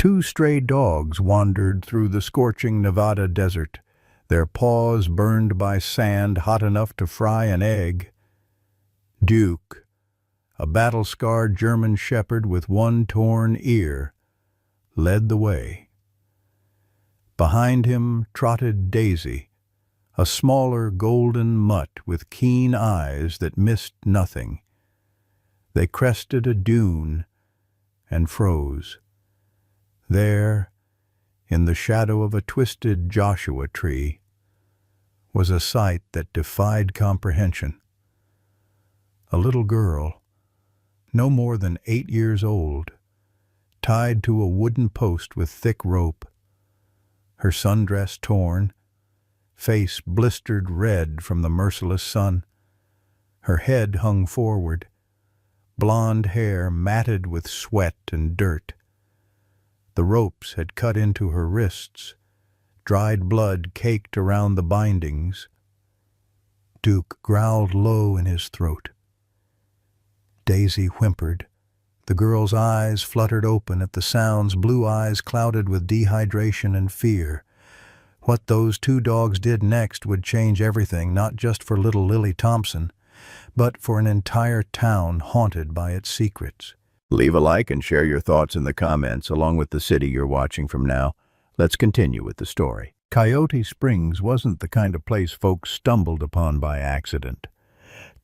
Two stray dogs wandered through the scorching Nevada desert, their paws burned by sand hot enough to fry an egg. Duke, a battle-scarred German shepherd with one torn ear, led the way. Behind him trotted Daisy, a smaller golden mutt with keen eyes that missed nothing. They crested a dune and froze. There, in the shadow of a twisted Joshua tree, was a sight that defied comprehension. A little girl, no more than 8 years old, tied to a wooden post with thick rope, her sundress torn, face blistered red from the merciless sun. Her head hung forward, blonde hair matted with sweat and dirt. The ropes had cut into her wrists, dried blood caked around the bindings. Duke growled low in his throat. Daisy whimpered. The girl's eyes fluttered open at the sounds, blue eyes clouded with dehydration and fear. What those two dogs did next would change everything, not just for little Lily Thompson, but for an entire town haunted by its secrets. Leave a like and share your thoughts in the comments, along with the city you're watching from now. Let's continue with the story. Coyote Springs wasn't the kind of place folks stumbled upon by accident.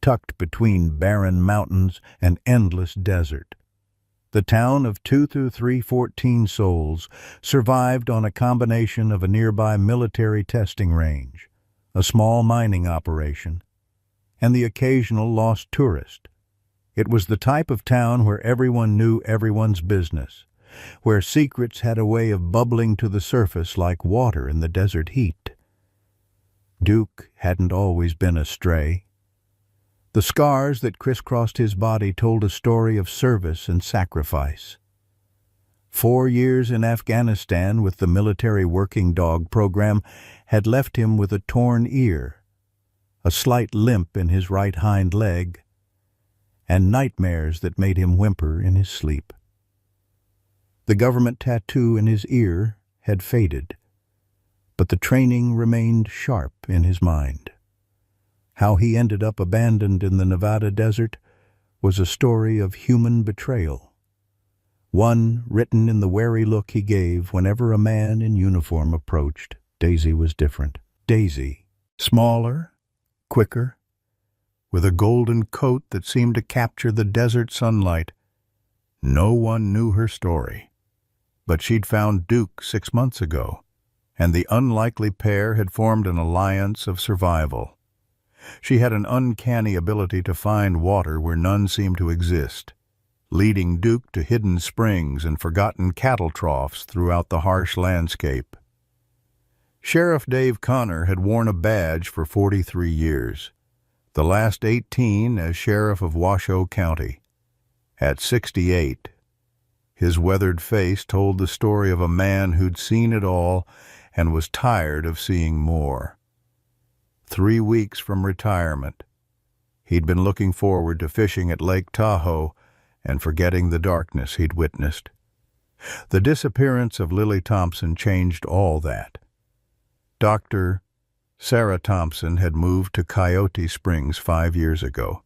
Tucked between barren mountains and endless desert, the town of 2 through 314 souls survived on a combination of a nearby military testing range, a small mining operation, and the occasional lost tourist. It was the type of town where everyone knew everyone's business, where secrets had a way of bubbling to the surface like water in the desert heat. Duke hadn't always been a stray. The scars that crisscrossed his body told a story of service and sacrifice. 4 years in Afghanistan with the military working dog program had left him with a torn ear, a slight limp in his right hind leg, and nightmares that made him whimper in his sleep. The government tattoo in his ear had faded, but the training remained sharp in his mind. How he ended up abandoned in the Nevada desert was a story of human betrayal, one written in the wary look he gave whenever a man in uniform approached. Daisy was different. Daisy, smaller, quicker, with a golden coat that seemed to capture the desert sunlight. No one knew her story, but she'd found Duke 6 months ago, and the unlikely pair had formed an alliance of survival. She had an uncanny ability to find water where none seemed to exist, leading Duke to hidden springs and forgotten cattle troughs throughout the harsh landscape. Sheriff Dave Connor had worn a badge for 43 years, the last 18 as sheriff of Washoe County. At 68, his weathered face told the story of a man who'd seen it all and was tired of seeing more. 3 weeks from retirement, he'd been looking forward to fishing at Lake Tahoe and forgetting the darkness he'd witnessed. The disappearance of Lily Thompson changed all that. Dr. Sarah Thompson had moved to Coyote Springs 5 years ago,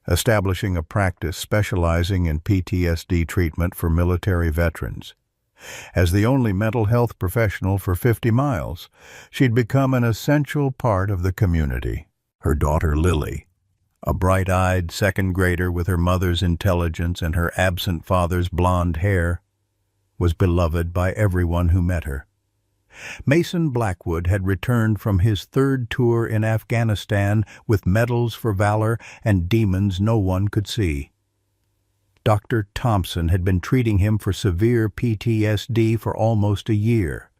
establishing a practice specializing in PTSD treatment for military veterans. As the only mental health professional for 50 miles, she'd become an essential part of the community. Her daughter Lily, a bright-eyed second grader with her mother's intelligence and her absent father's blonde hair, was beloved by everyone who met her. Mason Blackwood had returned from his 3rd tour in Afghanistan with medals for valor and demons no one could see. Dr. Thompson had been treating him for severe PTSD for almost a year.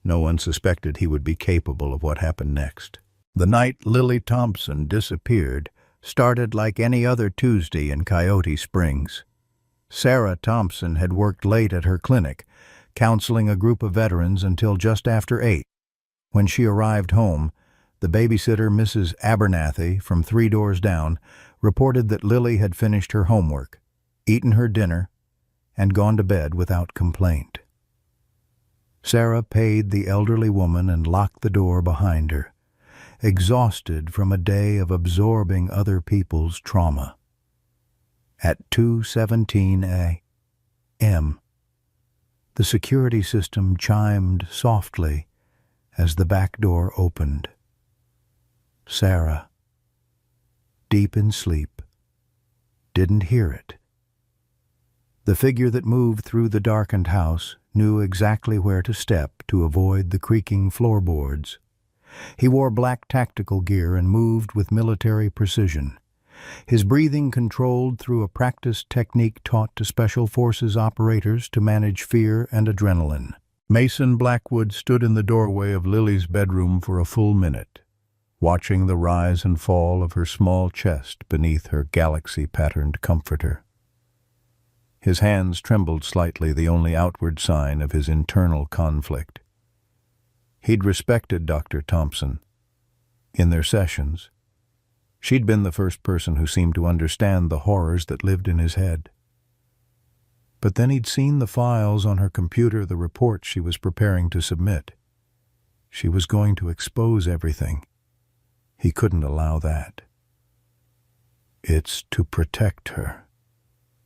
No one suspected he would be capable of what happened next. The night Lily Thompson disappeared started like any other Tuesday in Coyote Springs. Sarah Thompson had worked late at her clinic, counseling a group of veterans until just after 8. When she arrived home, the babysitter, Mrs. Abernathy, from 3 doors down, reported that Lily had finished her homework, eaten her dinner, and gone to bed without complaint. Sarah paid the elderly woman and locked the door behind her, exhausted from a day of absorbing other people's trauma. At 2:17 a.m., the security system chimed softly as the back door opened. Sarah, deep in sleep, didn't hear it. The figure that moved through the darkened house knew exactly where to step to avoid the creaking floorboards. He wore black tactical gear and moved with military precision, his breathing controlled through a practiced technique taught to Special Forces operators to manage fear and adrenaline. Mason Blackwood stood in the doorway of Lily's bedroom for a full minute, watching the rise and fall of her small chest beneath her galaxy-patterned comforter. His hands trembled slightly, the only outward sign of his internal conflict. He'd respected Dr. Thompson. In their sessions, she'd been the first person who seemed to understand the horrors that lived in his head. But then he'd seen the files on her computer, the reports she was preparing to submit. She was going to expose everything. He couldn't allow that. "It's to protect her,"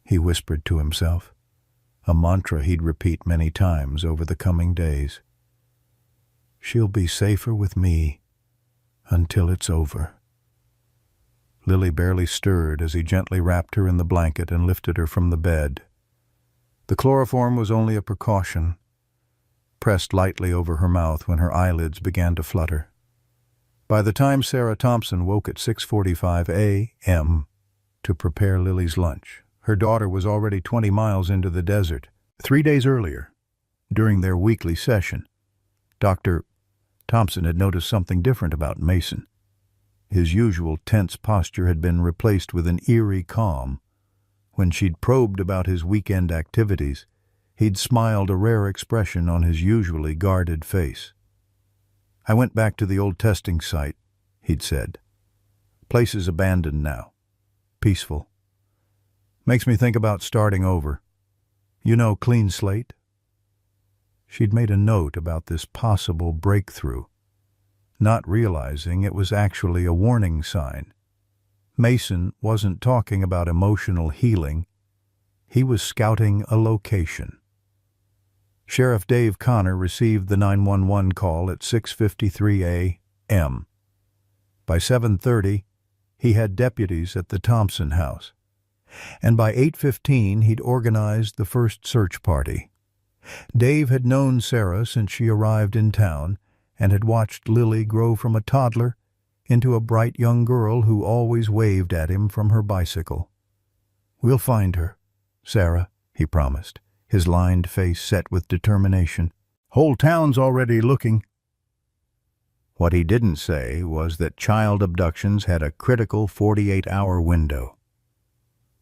he whispered to himself, a mantra he'd repeat many times over the coming days. "She'll be safer with me until it's over." Lily barely stirred as he gently wrapped her in the blanket and lifted her from the bed. The chloroform was only a precaution, pressed lightly over her mouth when her eyelids began to flutter. By the time Sarah Thompson woke at 6:45 a.m. to prepare Lily's lunch, her daughter was already 20 miles into the desert. 3 days earlier, during their weekly session, Dr. Thompson had noticed something different about Mason. His usual tense posture had been replaced with an eerie calm. When she'd probed about his weekend activities, he'd smiled, a rare expression on his usually guarded face. "I went back to the old testing site," he'd said. "Place is abandoned now. Peaceful. Makes me think about starting over. You know, clean slate." She'd made a note about this possible breakthrough, not realizing it was actually a warning sign. Mason wasn't talking about emotional healing. He was scouting a location. Sheriff Dave Connor received the 911 call at 6:53 a.m. By 7:30, he had deputies at the Thompson house, and by 8:15 he'd organized the first search party. Dave had known Sarah since she arrived in town and had watched Lily grow from a toddler into a bright young girl who always waved at him from her bicycle. "We'll find her, Sarah," he promised, his lined face set with determination. "Whole town's already looking." What he didn't say was that child abductions had a critical 48-hour window.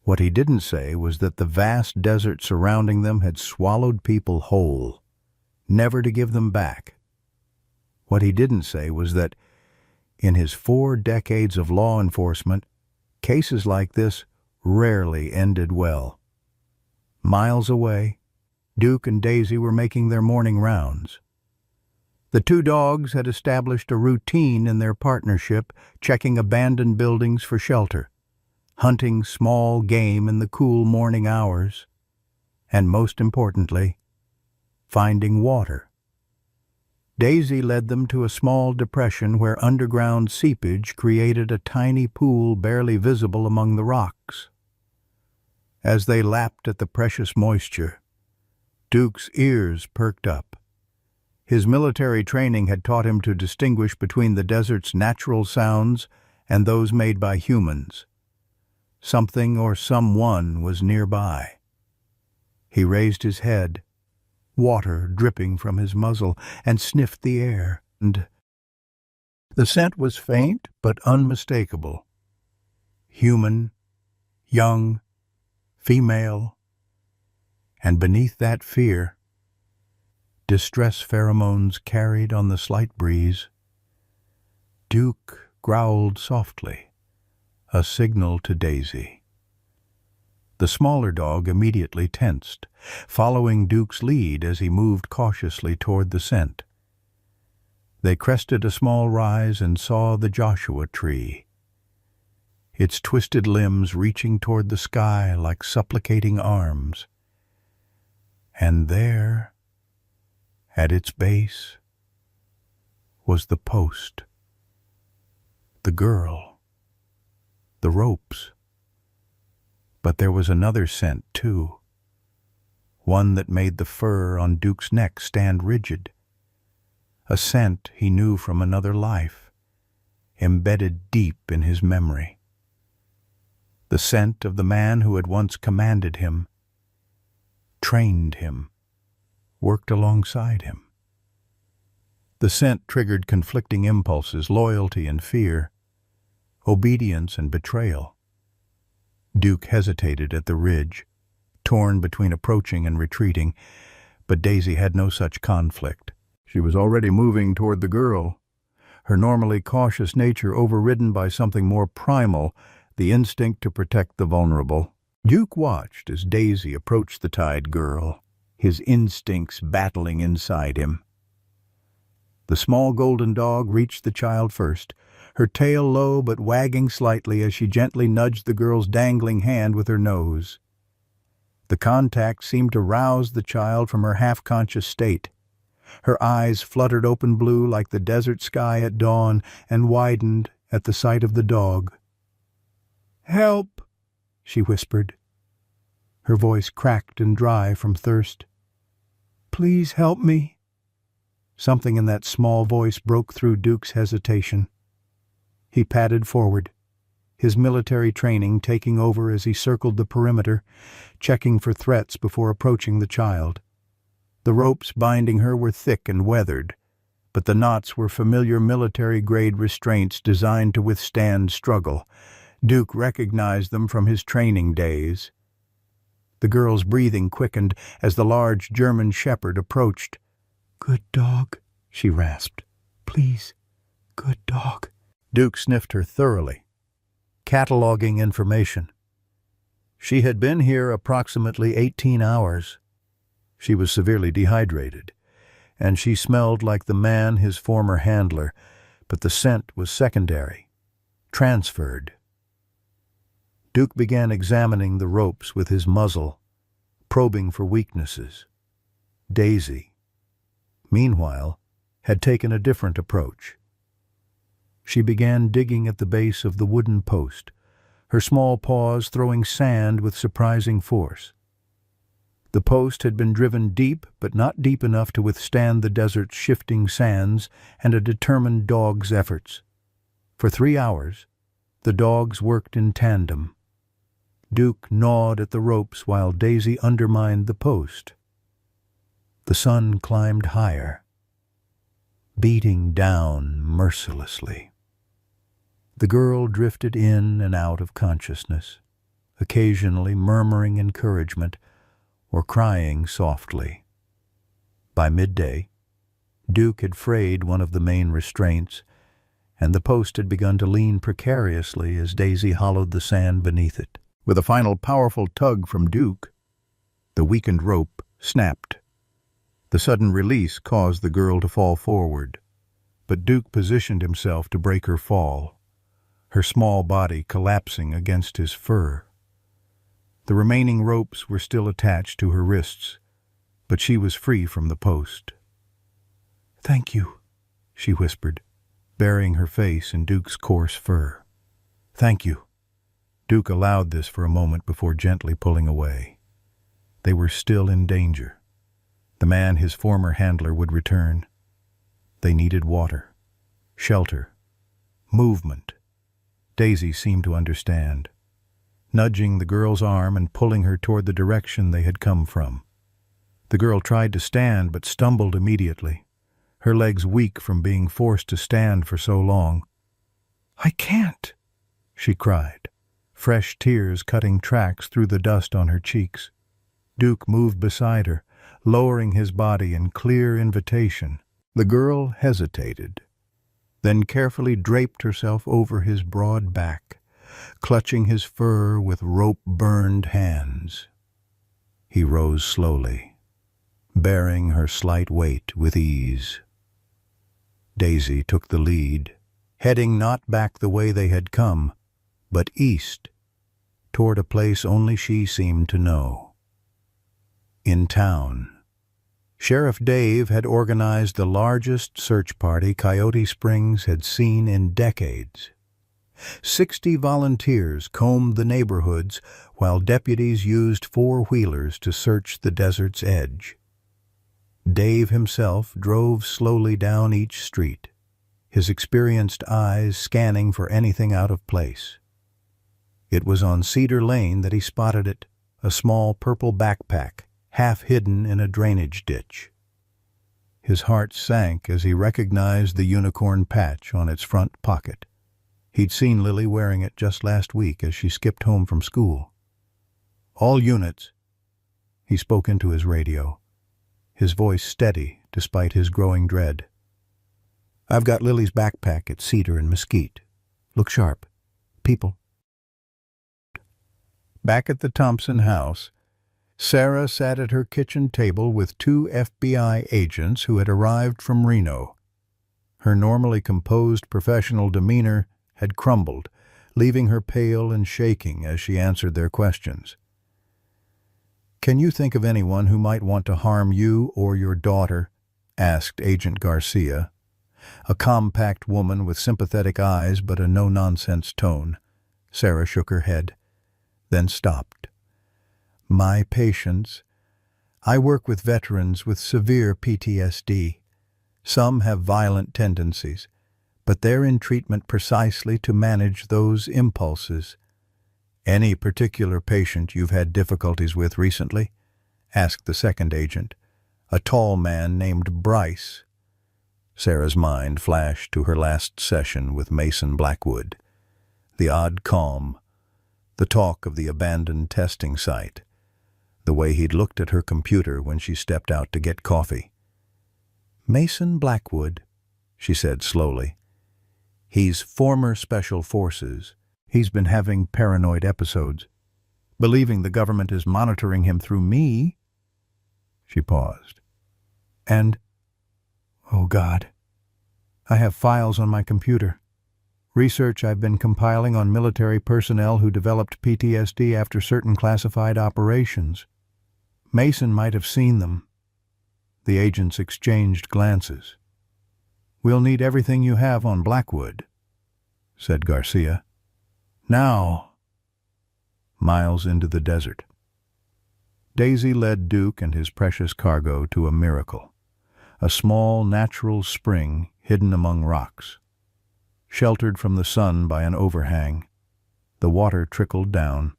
What he didn't say was that the vast desert surrounding them had swallowed people whole, never to give them back. What he didn't say was that, in his 4 decades of law enforcement, cases like this rarely ended well. Miles away, Duke and Daisy were making their morning rounds. The 2 dogs had established a routine in their partnership, checking abandoned buildings for shelter, hunting small game in the cool morning hours, and most importantly, finding water. Daisy led them to a small depression where underground seepage created a tiny pool barely visible among the rocks. As they lapped at the precious moisture, Duke's ears perked up. His military training had taught him to distinguish between the desert's natural sounds and those made by humans. Something or someone was nearby. He raised his head, water dripping from his muzzle, and sniffed the air, and the scent was faint but unmistakable. Human, young, female, and beneath that fear, distress pheromones carried on the slight breeze. Duke growled softly, a signal to Daisy. The smaller dog immediately tensed, following Duke's lead as he moved cautiously toward the scent. They crested a small rise and saw the Joshua tree, its twisted limbs reaching toward the sky like supplicating arms. And there, at its base, was the post, the girl, the ropes. But there was another scent, too, one that made the fur on Duke's neck stand rigid, a scent he knew from another life, embedded deep in his memory. The scent of the man who had once commanded him, trained him, worked alongside him. The scent triggered conflicting impulses, loyalty and fear, obedience and betrayal. Duke hesitated at the ridge, torn between approaching and retreating, but Daisy had no such conflict. She was already moving toward the girl, her normally cautious nature overridden by something more primal, the instinct to protect the vulnerable. Duke watched as Daisy approached the tied girl, his instincts battling inside him. The small golden dog reached the child first, her tail low but wagging slightly as she gently nudged the girl's dangling hand with her nose. The contact seemed to rouse the child from her half-conscious state. Her eyes fluttered open blue like the desert sky at dawn and widened at the sight of the dog. "Help!" she whispered, her voice cracked and dry from thirst. "Please help me." Something in that small voice broke through Duke's hesitation. He padded forward, his military training taking over as he circled the perimeter, checking for threats before approaching the child. The ropes binding her were thick and weathered, but the knots were familiar military-grade restraints designed to withstand struggle. Duke recognized them from his training days. The girl's breathing quickened as the large German shepherd approached. "Good dog," she rasped. "Please, good dog." Duke sniffed her thoroughly, cataloging information. She had been here approximately 18 hours. She was severely dehydrated, and she smelled like the man, his former handler, but the scent was secondary, transferred. Duke began examining the ropes with his muzzle, probing for weaknesses. Daisy, meanwhile, had taken a different approach. She began digging at the base of the wooden post, her small paws throwing sand with surprising force. The post had been driven deep, but not deep enough to withstand the desert's shifting sands and a determined dog's efforts. For 3 hours, the dogs worked in tandem. Duke gnawed at the ropes while Daisy undermined the post. The sun climbed higher, beating down mercilessly. The girl drifted in and out of consciousness, occasionally murmuring encouragement or crying softly. By midday, Duke had frayed one of the main restraints, and the post had begun to lean precariously as Daisy hollowed the sand beneath it. With a final powerful tug from Duke, the weakened rope snapped. The sudden release caused the girl to fall forward, but Duke positioned himself to break her fall, her small body collapsing against his fur. The remaining ropes were still attached to her wrists, but she was free from the post. "Thank you," she whispered, burying her face in Duke's coarse fur. "Thank you." Duke allowed this for a moment before gently pulling away. They were still in danger. The man, his former handler, would return. They needed water, shelter, movement. Daisy seemed to understand, nudging the girl's arm and pulling her toward the direction they had come from. The girl tried to stand but stumbled immediately, her legs weak from being forced to stand for so long. "I can't," she cried, fresh tears cutting tracks through the dust on her cheeks. Duke moved beside her, lowering his body in clear invitation. The girl hesitated, then carefully draped herself over his broad back, clutching his fur with rope-burned hands. He rose slowly, bearing her slight weight with ease. Daisy took the lead, heading not back the way they had come, but east, toward a place only she seemed to know. In town, Sheriff Dave had organized the largest search party Coyote Springs had seen in decades. 60 volunteers combed the neighborhoods while deputies used four-wheelers to search the desert's edge. Dave himself drove slowly down each street, his experienced eyes scanning for anything out of place. It was on Cedar Lane that he spotted it, a small purple backpack, half hidden in a drainage ditch. His heart sank as he recognized the unicorn patch on its front pocket. He'd seen Lily wearing it just last week as she skipped home from school. "All units," he spoke into his radio, his voice steady despite his growing dread. "I've got Lily's backpack at Cedar and Mesquite. Look sharp. People." Back at the Thompson house, Sarah sat at her kitchen table with 2 FBI agents who had arrived from Reno. Her normally composed professional demeanor had crumbled, leaving her pale and shaking as she answered their questions. "Can you think of anyone who might want to harm you or your daughter?" asked Agent Garcia, a compact woman with sympathetic eyes but a no-nonsense tone. Sarah shook her head, then stopped. "My patients. I work with veterans with severe PTSD. Some have violent tendencies, but they're in treatment precisely to manage those impulses." "Any particular patient you've had difficulties with recently?" asked the second agent, a tall man named Bryce. Sarah's mind flashed to her last session with Mason Blackwood. The odd calm, the talk of the abandoned testing site, the way he'd looked at her computer when she stepped out to get coffee. "Mason Blackwood," she said slowly. "He's former Special Forces. He's been having paranoid episodes, believing the government is monitoring him through me." She paused. "And, oh God, I have files on my computer. Research I've been compiling on military personnel who developed PTSD after certain classified operations. Mason might have seen them." The agents exchanged glances. "We'll need everything you have on Blackwood," said Garcia. "Now." Miles into the desert. Daisy led Duke and his precious cargo to a miracle, a small natural spring hidden among rocks. Sheltered from the sun by an overhang, the water trickled down,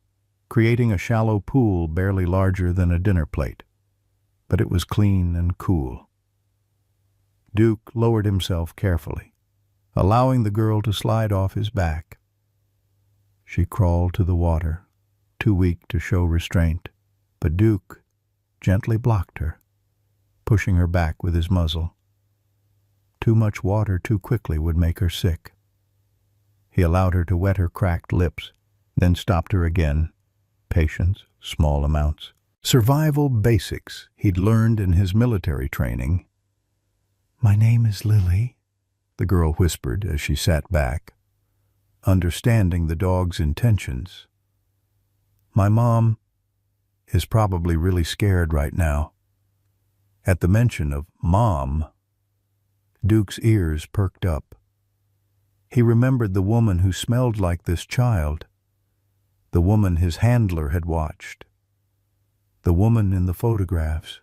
creating a shallow pool barely larger than a dinner plate. But it was clean and cool. Duke lowered himself carefully, allowing the girl to slide off his back. She crawled to the water, too weak to show restraint, but Duke gently blocked her, pushing her back with his muzzle. Too much water too quickly would make her sick. He allowed her to wet her cracked lips, then stopped her again. Patience, small amounts. Survival basics he'd learned in his military training. "My name is Lily," the girl whispered as she sat back, understanding the dog's intentions. "My mom is probably really scared right now." At the mention of Mom, Duke's ears perked up. He remembered the woman who smelled like this child, the woman his handler had watched, the woman in the photographs.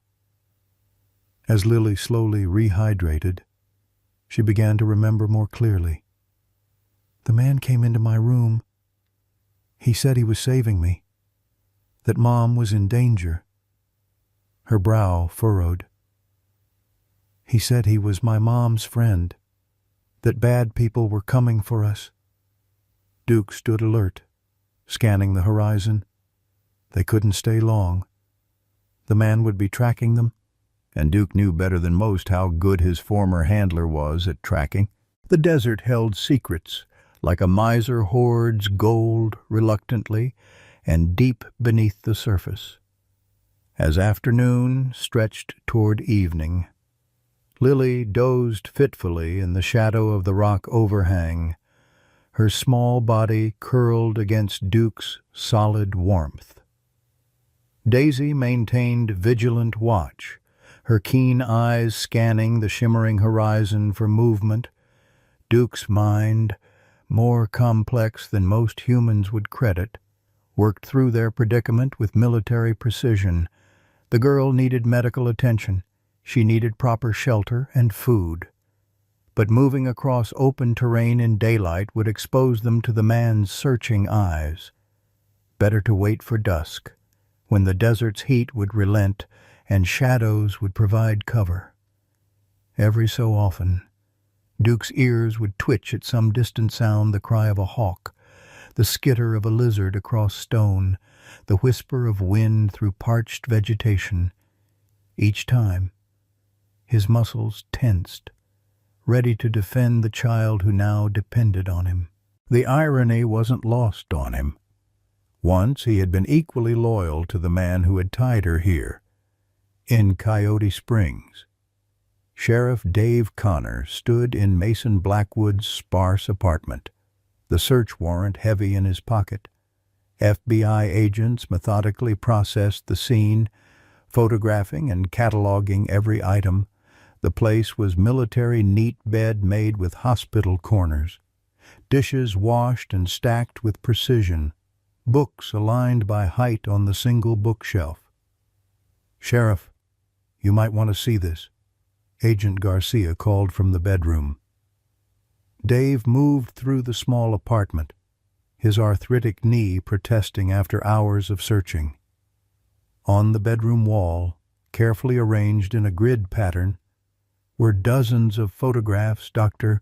As Lily slowly rehydrated, she began to remember more clearly. "The man came into my room. He said he was saving me, that Mom was in danger." Her brow furrowed. "He said he was my mom's friend, that bad people were coming for us." Duke stood alert, scanning the horizon. They couldn't stay long. The man would be tracking them, and Duke knew better than most how good his former handler was at tracking. The desert held secrets, like a miser hoards gold reluctantly and deep beneath the surface. As afternoon stretched toward evening, Lily dozed fitfully in the shadow of the rock overhang, her small body curled against Duke's solid warmth. Daisy maintained vigilant watch, her keen eyes scanning the shimmering horizon for movement. Duke's mind, more complex than most humans would credit, worked through their predicament with military precision. The girl needed medical attention. She needed proper shelter and food. But moving across open terrain in daylight would expose them to the man's searching eyes. Better to wait for dusk, when the desert's heat would relent and shadows would provide cover. Every so often, Duke's ears would twitch at some distant sound, the cry of a hawk, the skitter of a lizard across stone, the whisper of wind through parched vegetation. Each time, his muscles tensed, ready to defend the child who now depended on him. The irony wasn't lost on him. Once he had been equally loyal to the man who had tied her here, in Coyote Springs. Sheriff Dave Connor stood in Mason Blackwood's sparse apartment, the search warrant heavy in his pocket. FBI agents methodically processed the scene, photographing and cataloging every item. The place was military neat bed made with hospital corners, dishes washed and stacked with precision, books aligned by height on the single bookshelf. "Sheriff, you might want to see this," Agent Garcia called from the bedroom. Dave moved through the small apartment, his arthritic knee protesting after hours of searching. On the bedroom wall, carefully arranged in a grid pattern, were dozens of photographs. Dr.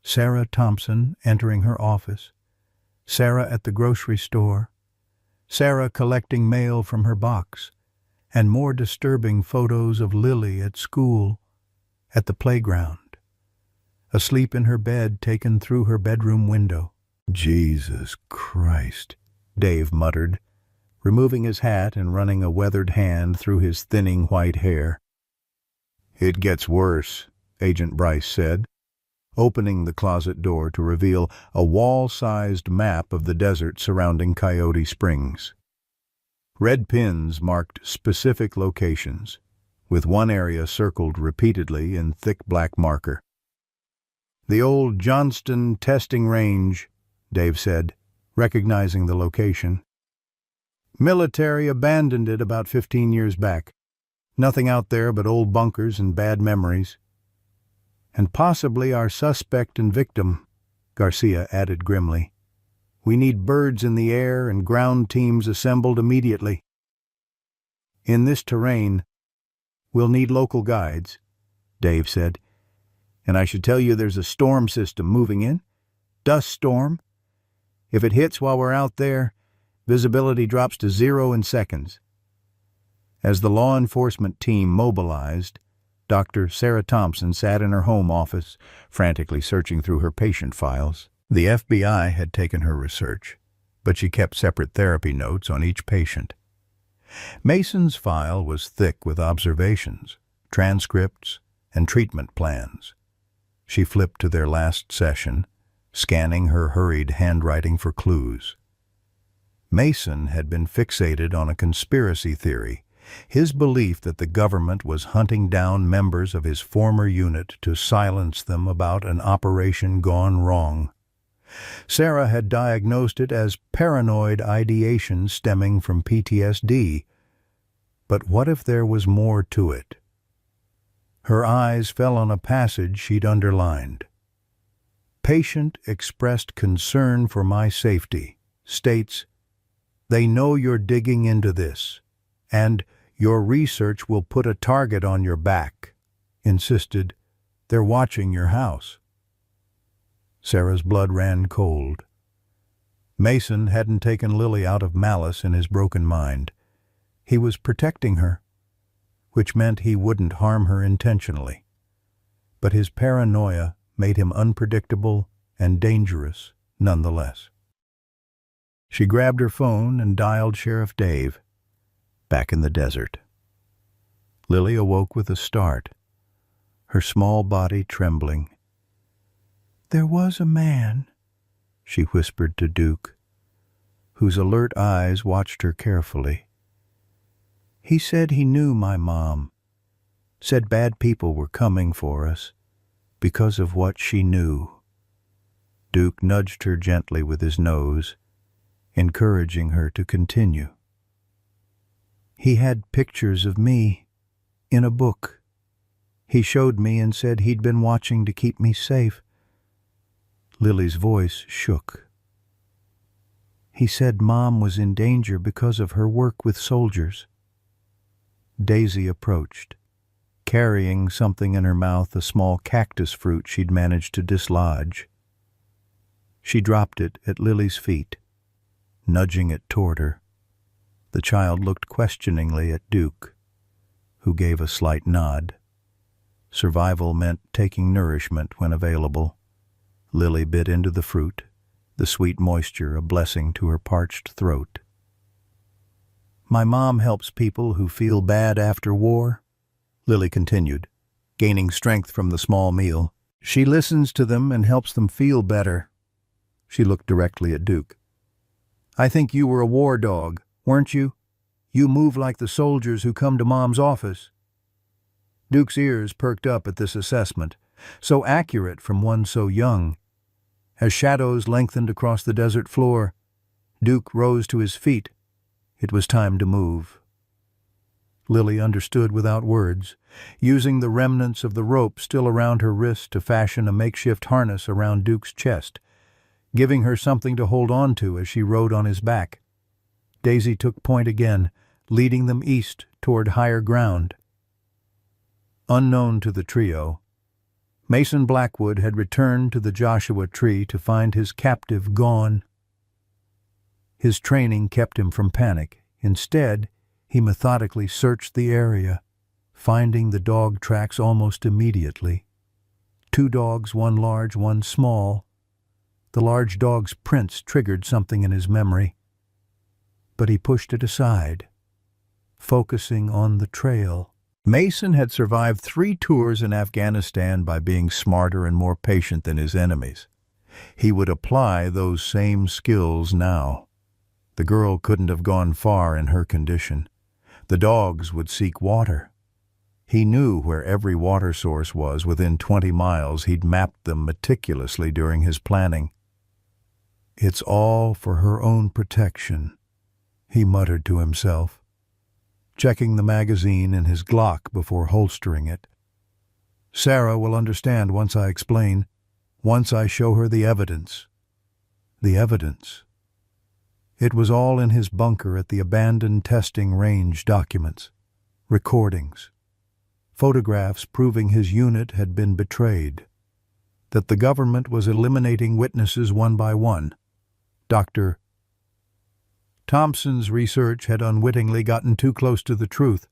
Sarah Thompson entering her office, Sarah at the grocery store, Sarah collecting mail from her box, and more disturbing photos of Lily at school, at the playground, asleep in her bed taken through her bedroom window. "Jesus Christ," Dave muttered, removing his hat and running a weathered hand through his thinning white hair. "It gets worse," Agent Bryce said, opening the closet door to reveal a wall-sized map of the desert surrounding Coyote Springs. Red pins marked specific locations, with one area circled repeatedly in thick black marker. "The old Johnston testing range," Dave said, recognizing the location. "Military abandoned it about 15 years back. Nothing out there but old bunkers and bad memories. And possibly our suspect and victim," Garcia added grimly. "We need birds in the air and ground teams assembled immediately. In this terrain, we'll need local guides," Dave said. "And I should tell you there's a storm system moving in. Dust storm. If it hits while we're out there, visibility drops to 0 in seconds." As the law enforcement team mobilized, Dr. Sarah Thompson sat in her home office, frantically searching through her patient files. The FBI had taken her research, but she kept separate therapy notes on each patient. Mason's file was thick with observations, transcripts, and treatment plans. She flipped to their last session, scanning her hurried handwriting for clues. Mason had been fixated on a conspiracy theory, his belief that the government was hunting down members of his former unit to silence them about an operation gone wrong. Sarah had diagnosed it as paranoid ideation stemming from PTSD. But what if there was more to it? Her eyes fell on a passage she'd underlined. "Patient expressed concern for my safety, states, they know you're digging into this, and your research will put a target on your back. Insisted, they're watching your house." Sarah's blood ran cold. Mason hadn't taken Lily out of malice in his broken mind. He was protecting her, which meant he wouldn't harm her intentionally. But his paranoia made him unpredictable and dangerous. nonetheless. She grabbed her phone and dialed Sheriff Dave, back in the desert. Lily awoke with a start, her small body trembling. "There was a man," she whispered to Duke, whose alert eyes watched her carefully. "He said he knew my mom, said bad people were coming for us because of what she knew." Duke nudged her gently with his nose, encouraging her to continue. "He had pictures of me in a book. He showed me and said he'd been watching to keep me safe." Lily's voice shook. "He said Mom was in danger because of her work with soldiers." Daisy approached, carrying something in her mouth, a small cactus fruit she'd managed to dislodge. She dropped it at Lily's feet, nudging it toward her. The child looked questioningly at Duke, who gave a slight nod. Survival meant taking nourishment when available. Lily bit into the fruit, the sweet moisture a blessing to her parched throat. "My mom helps people who feel bad after war," Lily continued, gaining strength from the small meal. "She listens to them and helps them feel better." She looked directly at Duke. "I think you were a war dog, weren't you? You move like the soldiers who come to Mom's office." Duke's ears perked up at this assessment, so accurate from one so young. As shadows lengthened across the desert floor, Duke rose to his feet. It was time to move. Lily understood without words, using the remnants of the rope still around her wrist to fashion a makeshift harness around Duke's chest, giving her something to hold on to as she rode on his back. Daisy took point again, leading them east toward higher ground. Unknown to the trio, Mason Blackwood had returned to the Joshua Tree to find his captive gone. His training kept him from panic. Instead, he methodically searched the area, finding the dog tracks almost immediately. 2 dogs, one large, one small. The large dog's prints triggered something in his memory, but he pushed it aside, focusing on the trail. Mason had survived 3 tours in Afghanistan by being smarter and more patient than his enemies. He would apply those same skills now. The girl couldn't have gone far in her condition. The dogs would seek water. He knew where every water source was within 20 miles. He'd mapped them meticulously during his planning. "It's all for her own protection," he muttered to himself, checking the magazine in his Glock before holstering it. "Sarah will understand once I explain, once I show her the evidence." The evidence. It was all in his bunker at the abandoned testing range documents, recordings, photographs proving his unit had been betrayed, that the government was eliminating witnesses one by one. Dr. Thompson's research had unwittingly gotten too close to the truth.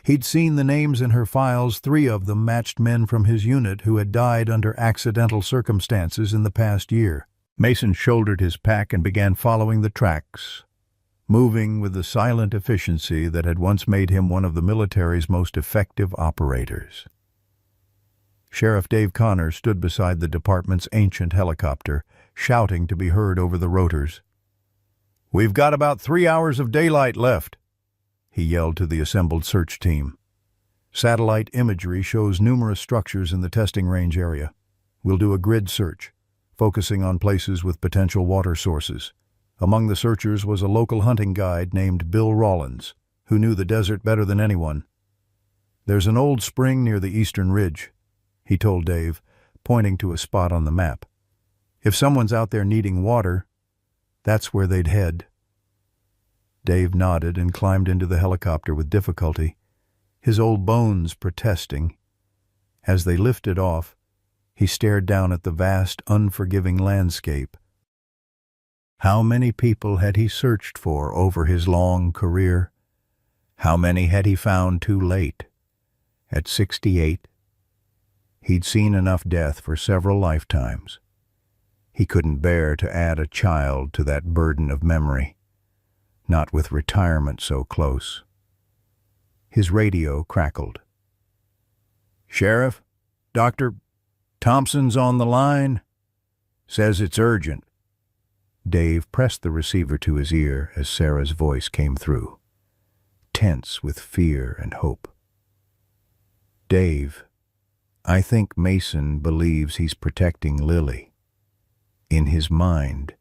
He'd seen the names in her files. 3 of them matched men from his unit who had died under accidental circumstances in the past year. Mason shouldered his pack and began following the tracks, moving with the silent efficiency that had once made him one of the military's most effective operators. Sheriff Dave Connor stood beside the department's ancient helicopter, shouting to be heard over the rotors. "We've got about 3 hours of daylight left," he yelled to the assembled search team. "Satellite imagery shows numerous structures in the testing range area. We'll do a grid search, focusing on places with potential water sources. Among the searchers was a local hunting guide named Bill Rawlins, who knew the desert better than anyone. There's an old spring near the eastern ridge," he told Dave, pointing to a spot on the map. "If someone's out there needing water, that's where they'd head." Dave nodded and climbed into the helicopter with difficulty, his old bones protesting. As they lifted off, he stared down at the vast, unforgiving landscape. How many people had he searched for over his long career? How many had he found too late? At 68, he'd seen enough death for several lifetimes. He couldn't bear to add a child to that burden of memory, not with retirement so close. His radio crackled. "Sheriff, Dr. Thompson's on the line. Says it's urgent." Dave pressed the receiver to his ear as Sarah's voice came through, tense with fear and hope. "Dave, I think Mason believes he's protecting Lily. In his mind,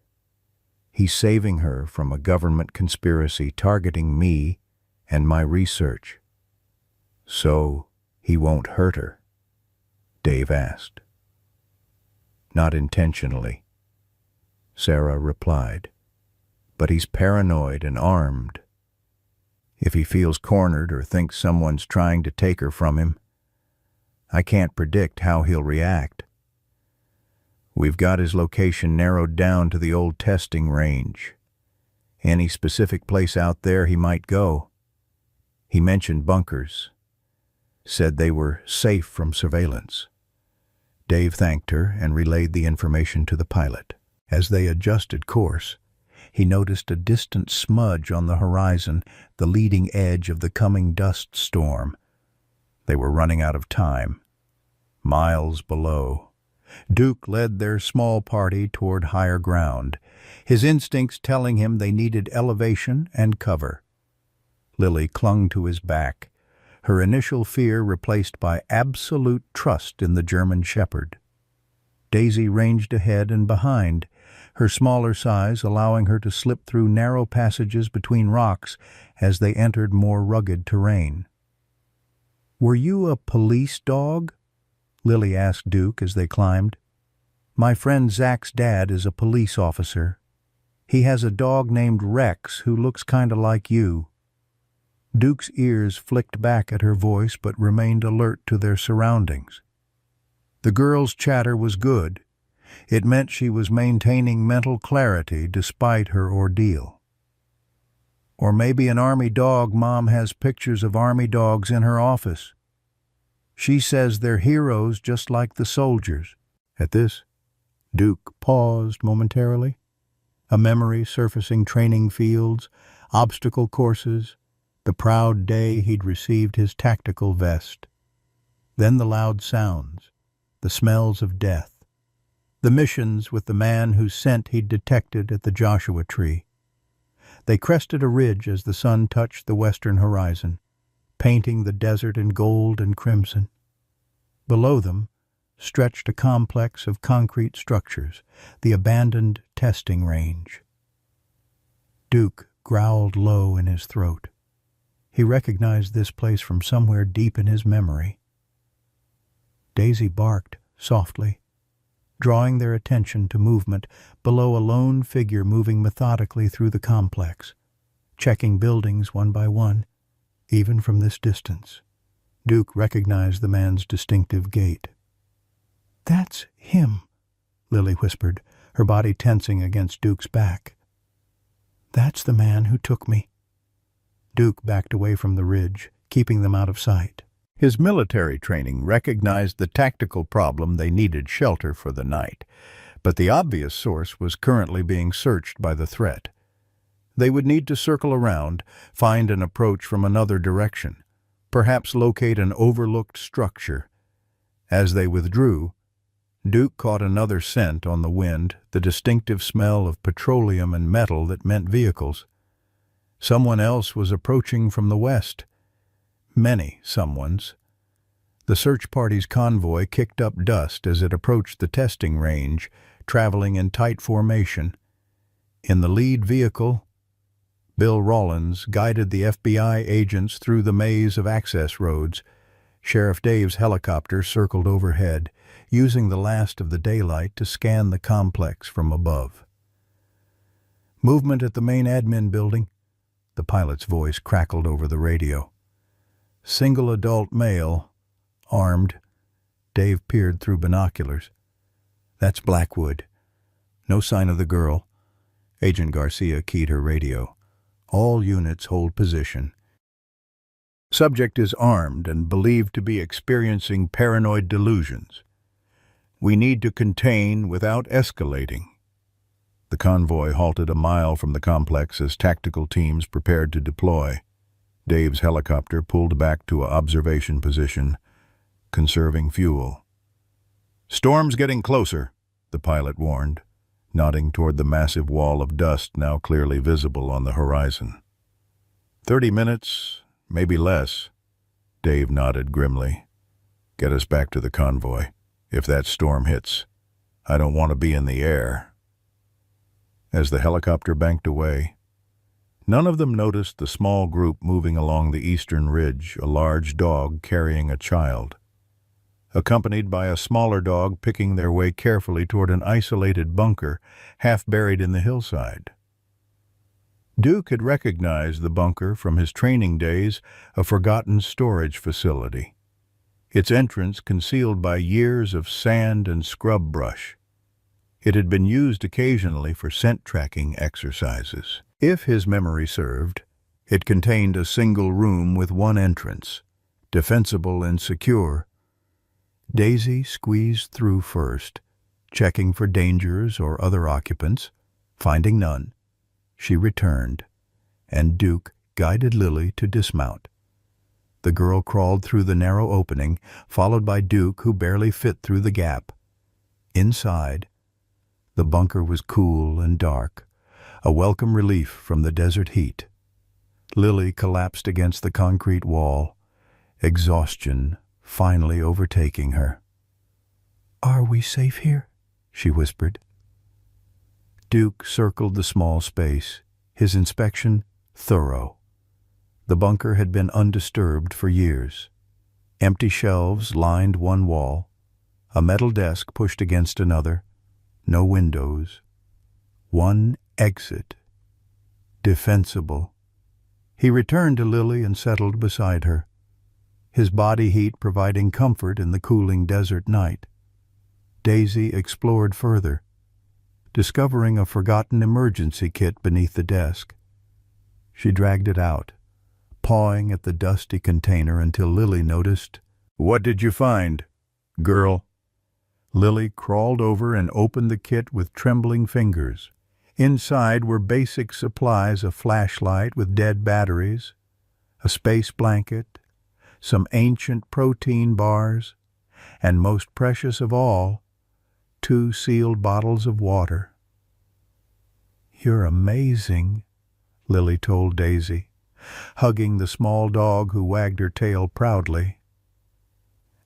he's saving her from a government conspiracy targeting me and my research. So he won't hurt her?" Dave asked. "Not intentionally," Sarah replied, "but he's paranoid and armed. If he feels cornered or thinks someone's trying to take her from him, I can't predict how he'll react. We've got his location narrowed down to the old testing range. Any specific place out there he might go. He mentioned bunkers, said they were safe from surveillance." Dave thanked her and relayed the information to the pilot. As they adjusted course, he noticed a distant smudge on the horizon, the leading edge of the coming dust storm. They were running out of time. Miles below, Duke led their small party toward higher ground, his instincts telling him they needed elevation and cover. Lily clung to his back, her initial fear replaced by absolute trust in the German shepherd. Daisy ranged ahead and behind, her smaller size allowing her to slip through narrow passages between rocks as they entered more rugged terrain. "Were you a police dog?" Lily asked Duke as they climbed. "My friend Zach's dad is a police officer. He has a dog named Rex who looks kinda like you." Duke's ears flicked back at her voice but remained alert to their surroundings. The girl's chatter was good. It meant she was maintaining mental clarity despite her ordeal. "Or maybe an army dog. Mom has pictures of army dogs in her office. She says they're heroes just like the soldiers." At this, Duke paused momentarily, a memory surfacing training fields, obstacle courses, the proud day he'd received his tactical vest. Then the loud sounds, the smells of death, the missions with the man whose scent he'd detected at the Joshua Tree. They crested a ridge as the sun touched the western horizon, painting the desert in gold and crimson. Below them stretched a complex of concrete structures, the abandoned testing range. Duke growled low in his throat. He recognized this place from somewhere deep in his memory. Daisy barked softly, drawing their attention to movement below a lone figure moving methodically through the complex, checking buildings one by one, even from this distance. Duke recognized the man's distinctive gait. "That's him," Lily whispered, her body tensing against Duke's back. "That's the man who took me." Duke backed away from the ridge, keeping them out of sight. His military training recognized the tactical problem they needed shelter for the night, but the obvious source was currently being searched by the threat. They would need to circle around, find an approach from another direction, perhaps locate an overlooked structure. As they withdrew, Duke caught another scent on the wind, the distinctive smell of petroleum and metal that meant vehicles. Someone else was approaching from the west. Many someones. The search party's convoy kicked up dust as it approached the testing range, traveling in tight formation. In the lead vehicle, Bill Rawlins guided the FBI agents through the maze of access roads. Sheriff Dave's helicopter circled overhead, using the last of the daylight to scan the complex from above. "Movement at the main admin building," the pilot's voice crackled over the radio. "Single adult male, armed." Dave peered through binoculars. "That's Blackwood. No sign of the girl." Agent Garcia keyed her radio. "All units hold position. Subject is armed and believed to be experiencing paranoid delusions." We need to contain without escalating. The convoy halted a mile from the complex as tactical teams prepared to deploy. Dave's helicopter pulled back to an observation position, conserving fuel. "Storm's getting closer," the pilot warned, nodding toward the massive wall of dust now clearly visible on the horizon. 30 minutes, maybe less," Dave nodded grimly. "Get us back to the convoy. If that storm hits, I don't want to be in the air." As the helicopter banked away, none of them noticed the small group moving along the eastern ridge, a large dog carrying a child, accompanied by a smaller dog picking their way carefully toward an isolated bunker half buried in the hillside. Duke had recognized the bunker from his training days, a forgotten storage facility, its entrance concealed by years of sand and scrub brush. It had been used occasionally for scent-tracking exercises. If his memory served, it contained a single room with one entrance, defensible and secure. Daisy squeezed through first, checking for dangers or other occupants. Finding none, she returned, and Duke guided Lily to dismount. The girl crawled through the narrow opening, followed by Duke, who barely fit through the gap. Inside, the bunker was cool and dark, a welcome relief from the desert heat. Lily collapsed against the concrete wall, exhaustion finally overtaking her. "Are we safe here?" she whispered. Duke circled the small space, his inspection thorough. The bunker had been undisturbed for years. Empty shelves lined one wall, a metal desk pushed against another, no windows. One exit. Defensible. He returned to Lily and settled beside her, his body heat providing comfort in the cooling desert night. Daisy explored further, discovering a forgotten emergency kit beneath the desk. She dragged it out, pawing at the dusty container until Lily noticed. "What did you find, girl?" Lily crawled over and opened the kit with trembling fingers. Inside were basic supplies: a flashlight with dead batteries, a space blanket, some ancient protein bars, and most precious of all, 2 sealed bottles of water. "You're amazing," Lily told Daisy, hugging the small dog who wagged her tail proudly.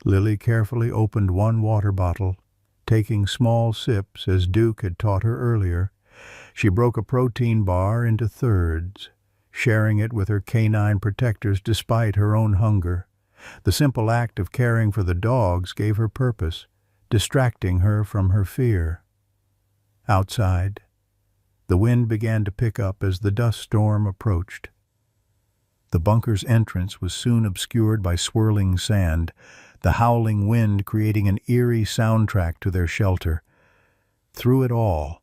Lily carefully opened one water bottle, taking small sips as Duke had taught her earlier. She broke a protein bar into thirds, sharing it with her canine protectors despite her own hunger. The simple act of caring for the dogs gave her purpose, distracting her from her fear. Outside, the wind began to pick up as the dust storm approached. The bunker's entrance was soon obscured by swirling sand, the howling wind creating an eerie soundtrack to their shelter. Through it all,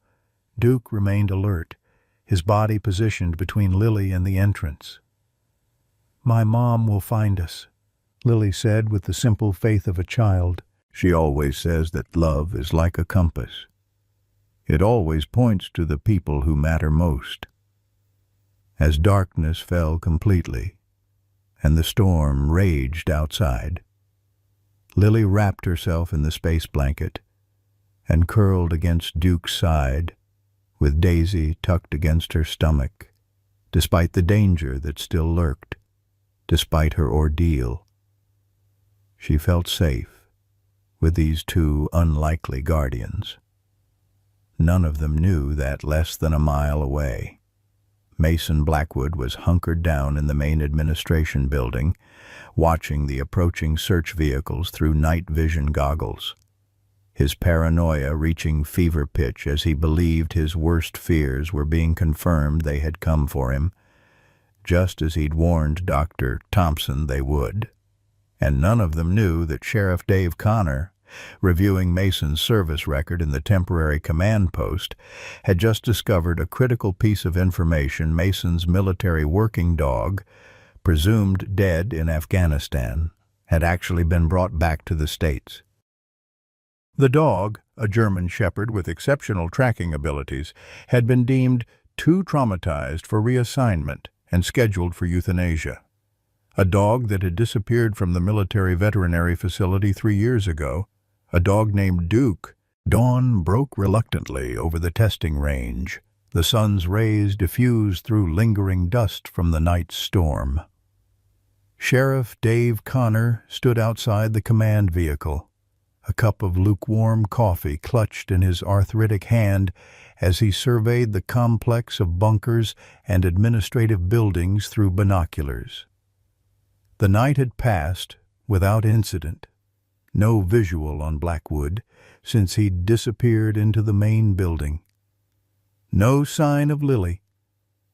Duke remained alert, his body positioned between Lily and the entrance. "My mom will find us," Lily said with the simple faith of a child. "She always says that love is like a compass. It always points to the people who matter most." As darkness fell completely, and the storm raged outside, Lily wrapped herself in the space blanket and curled against Duke's side, with Daisy tucked against her stomach, despite the danger that still lurked, despite her ordeal. She felt safe with these 2 unlikely guardians. None of them knew that less than a mile away, Mason Blackwood was hunkered down in the main administration building, watching the approaching search vehicles through night vision goggles, his paranoia reaching fever pitch as he believed his worst fears were being confirmed. They had come for him, just as he'd warned Dr. Thompson they would. And none of them knew that Sheriff Dave Connor, reviewing Mason's service record in the temporary command post, had just discovered a critical piece of information: Mason's military working dog, presumed dead in Afghanistan, had actually been brought back to the States. The dog, a German shepherd with exceptional tracking abilities, had been deemed too traumatized for reassignment and scheduled for euthanasia. A dog that had disappeared from the military veterinary facility 3 years ago, a dog named Duke. Dawn broke reluctantly over the testing range. The sun's rays diffused through lingering dust from the night's storm. Sheriff Dave Connor stood outside the command vehicle, a cup of lukewarm coffee clutched in his arthritic hand as he surveyed the complex of bunkers and administrative buildings through binoculars. The night had passed without incident. No visual on Blackwood since he'd disappeared into the main building. No sign of Lily,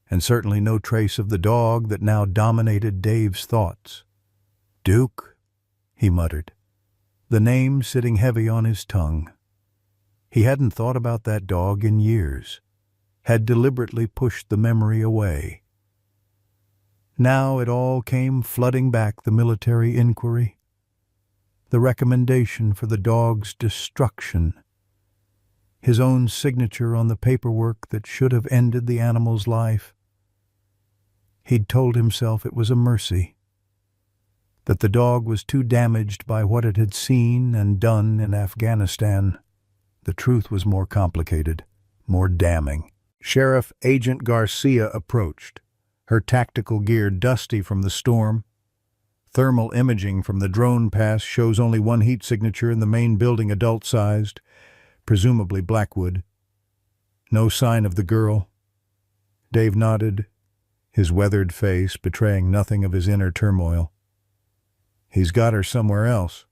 and certainly no trace of the dog that now dominated Dave's thoughts. Duke, he muttered, the name sitting heavy on his tongue. He hadn't thought about that dog in years, had deliberately pushed the memory away. Now it all came flooding back, the military inquiry, the recommendation for the dog's destruction, his own signature on the paperwork that should have ended the animal's life. He'd told himself it was a mercy, that the dog was too damaged by what it had seen and done in Afghanistan. The truth was more complicated, more damning. Sheriff Agent Garcia approached, her tactical gear dusty from the storm. Thermal imaging from the drone pass shows only one heat signature in the main building, adult-sized, presumably Blackwood. No sign of the girl. Dave nodded, his weathered face betraying nothing of his inner turmoil. He's got her somewhere else,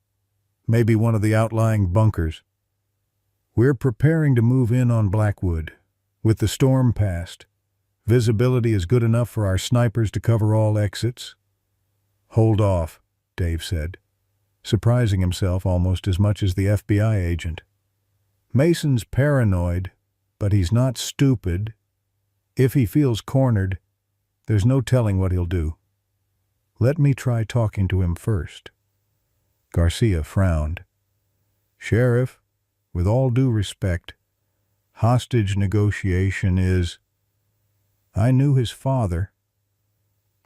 maybe one of the outlying bunkers. We're preparing to move in on Blackwood. With the storm past, visibility is good enough for our snipers to cover all exits. Hold off, Dave said, surprising himself almost as much as the FBI agent. Mason's paranoid, but he's not stupid. If he feels cornered, there's no telling what he'll do. Let me try talking to him first. Garcia frowned. Sheriff, with all due respect, hostage negotiation is— I knew his father.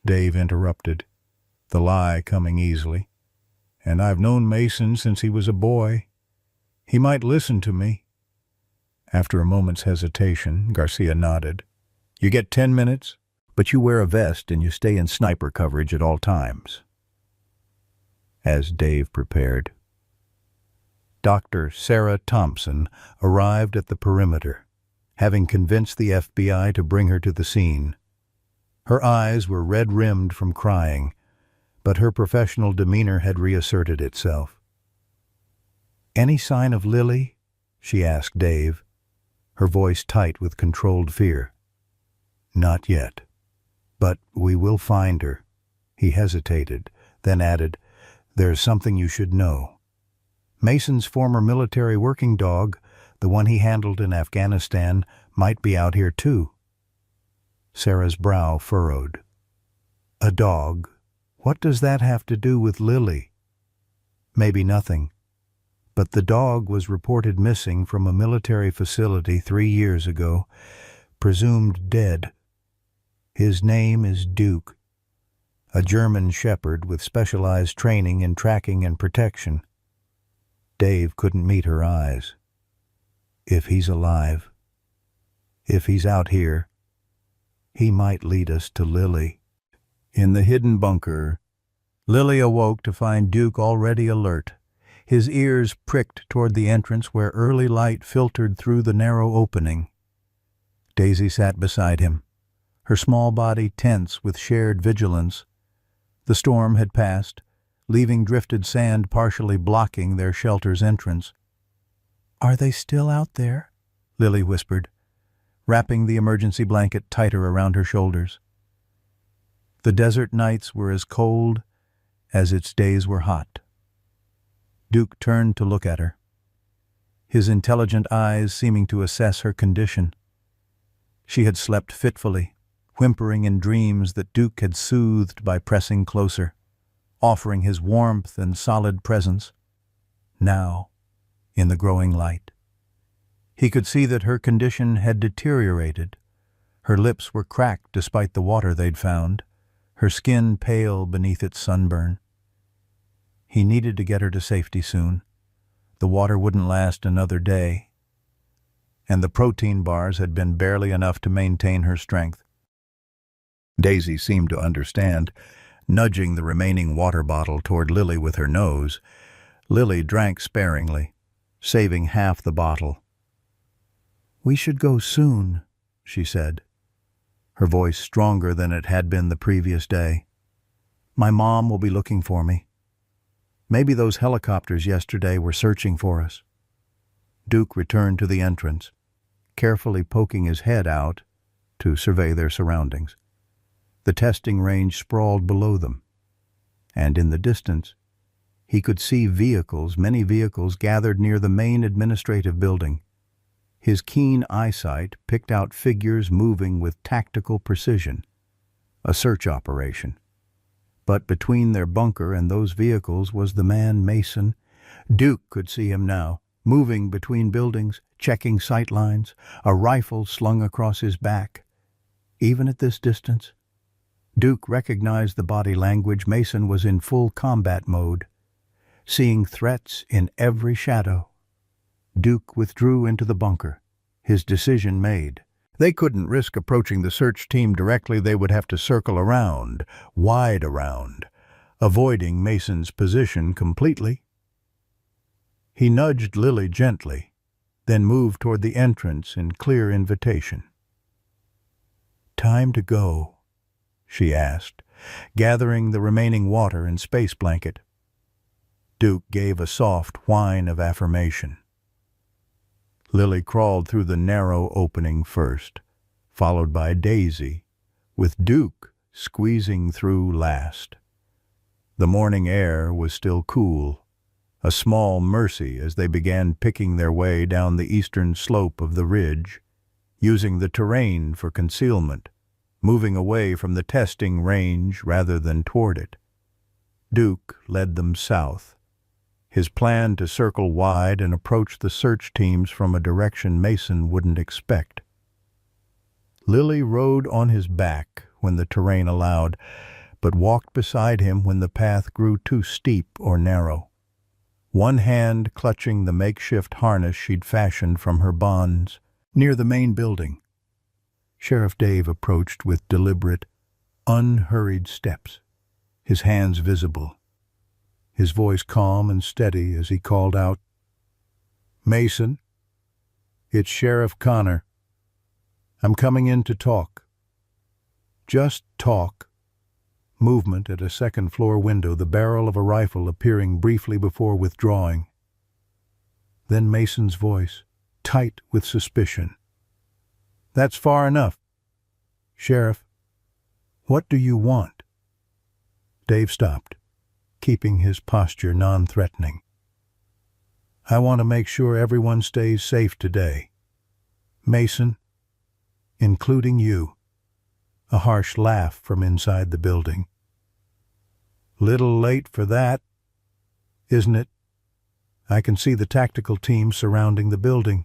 Dave interrupted, the lie coming easily. And I've known Mason since he was a boy. He might listen to me. After a moment's hesitation, Garcia nodded. You get 10 minutes, but you wear a vest and you stay in sniper coverage at all times. As Dave prepared, Dr. Sarah Thompson arrived at the perimeter, having convinced the FBI to bring her to the scene. Her eyes were red-rimmed from crying, but her professional demeanor had reasserted itself. Any sign of Lily? She asked Dave, her voice tight with controlled fear. Not yet, but we will find her. He hesitated, then added, There's something you should know. Mason's former military working dog, the one he handled in Afghanistan, might be out here too. Sarah's brow furrowed. A dog? What does that have to do with Lily? Maybe nothing. But the dog was reported missing from a military facility 3 years ago, presumed dead. His name is Duke, a German shepherd with specialized training in tracking and protection. Dave couldn't meet her eyes. If he's alive, if he's out here, he might lead us to Lily. In the hidden bunker, Lily awoke to find Duke already alert, his ears pricked toward the entrance where early light filtered through the narrow opening. Daisy sat beside him, her small body tense with shared vigilance. The storm had passed, leaving drifted sand partially blocking their shelter's entrance. "Are they still out there?" Lily whispered, wrapping the emergency blanket tighter around her shoulders. The desert nights were as cold as its days were hot. Duke turned to look at her, his intelligent eyes seeming to assess her condition. She had slept fitfully, whimpering in dreams that Duke had soothed by pressing closer, offering his warmth and solid presence. Now, in the growing light. He could see that her condition had deteriorated. Her lips were cracked despite the water they'd found, her skin pale beneath its sunburn. He needed to get her to safety soon. The water wouldn't last another day, and the protein bars had been barely enough to maintain her strength. Daisy seemed to understand, nudging the remaining water bottle toward Lily with her nose. Lily drank sparingly, saving half the bottle. "We should go soon," she said, her voice stronger than it had been the previous day. "My mom will be looking for me. Maybe those helicopters yesterday were searching for us." Duke returned to the entrance, carefully poking his head out to survey their surroundings. The testing range sprawled below them, and in the distance, he could see many vehicles gathered near the main administrative building. His keen eyesight picked out figures moving with tactical precision. A search operation. But between their bunker and those vehicles was the man Mason. Duke could see him now, moving between buildings, checking sight lines, a rifle slung across his back. Even at this distance, Duke recognized the body language. Mason was in full combat mode, seeing threats in every shadow. Duke withdrew into the bunker, his decision made. They couldn't risk approaching the search team directly. They would have to circle around, wide around, avoiding Mason's position completely. He nudged Lily gently, then moved toward the entrance in clear invitation. "Time to go," she asked, gathering the remaining water and space blanket. Duke gave a soft whine of affirmation. Lily crawled through the narrow opening first, followed by Daisy, with Duke squeezing through last. The morning air was still cool, a small mercy as they began picking their way down the eastern slope of the ridge, using the terrain for concealment, moving away from the testing range rather than toward it. Duke led them south, his plan to circle wide and approach the search teams from a direction Mason wouldn't expect. Lily rode on his back when the terrain allowed, but walked beside him when the path grew too steep or narrow, one hand clutching the makeshift harness she'd fashioned from her bonds. Near the main building, Sheriff Dave approached with deliberate, unhurried steps, his hands visible, his voice calm and steady as he called out, "Mason, it's Sheriff Connor. I'm coming in to talk." Just talk. Movement at a second-floor window, the barrel of a rifle appearing briefly before withdrawing. Then Mason's voice, tight with suspicion. "That's far enough. Sheriff, what do you want?" Dave stopped, keeping his posture non-threatening. "I want to make sure everyone stays safe today. Mason, including you." A harsh laugh from inside the building. "Little late for that, isn't it? I can see the tactical team surrounding the building.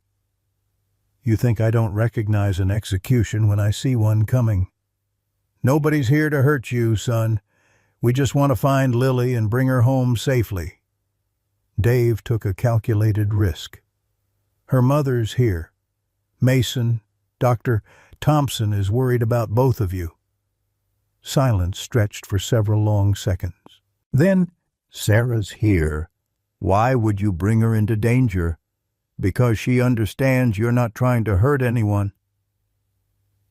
You think I don't recognize an execution when I see one coming? Nobody's here to hurt you, son. We just want to find Lily and bring her home safely." Dave took a calculated risk. "Her mother's here. Mason, Dr. Thompson is worried about both of you." Silence stretched for several long seconds. Then, "Sarah's here. Why would you bring her into danger? Because she understands you're not trying to hurt anyone.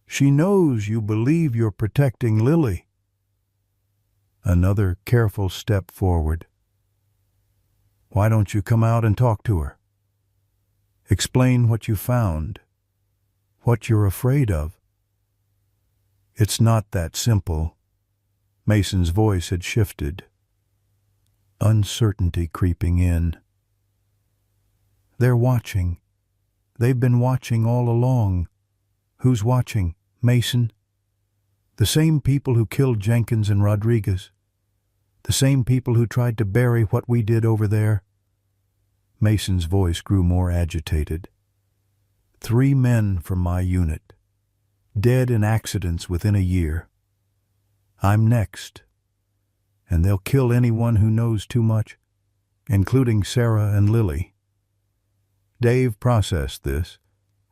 She knows you believe you're protecting Lily." Another careful step forward. "Why don't you come out and talk to her? Explain what you found, what you're afraid of." "It's not that simple." Mason's voice had shifted, uncertainty creeping in. "They're watching. They've been watching all along." "Who's watching, Mason?" "The same people who killed Jenkins and Rodriguez. The same people who tried to bury what we did over there." Mason's voice grew more agitated. 3 men from my unit, dead in accidents within a year. I'm next, and they'll kill anyone who knows too much, including Sarah and Lily. Dave processed this,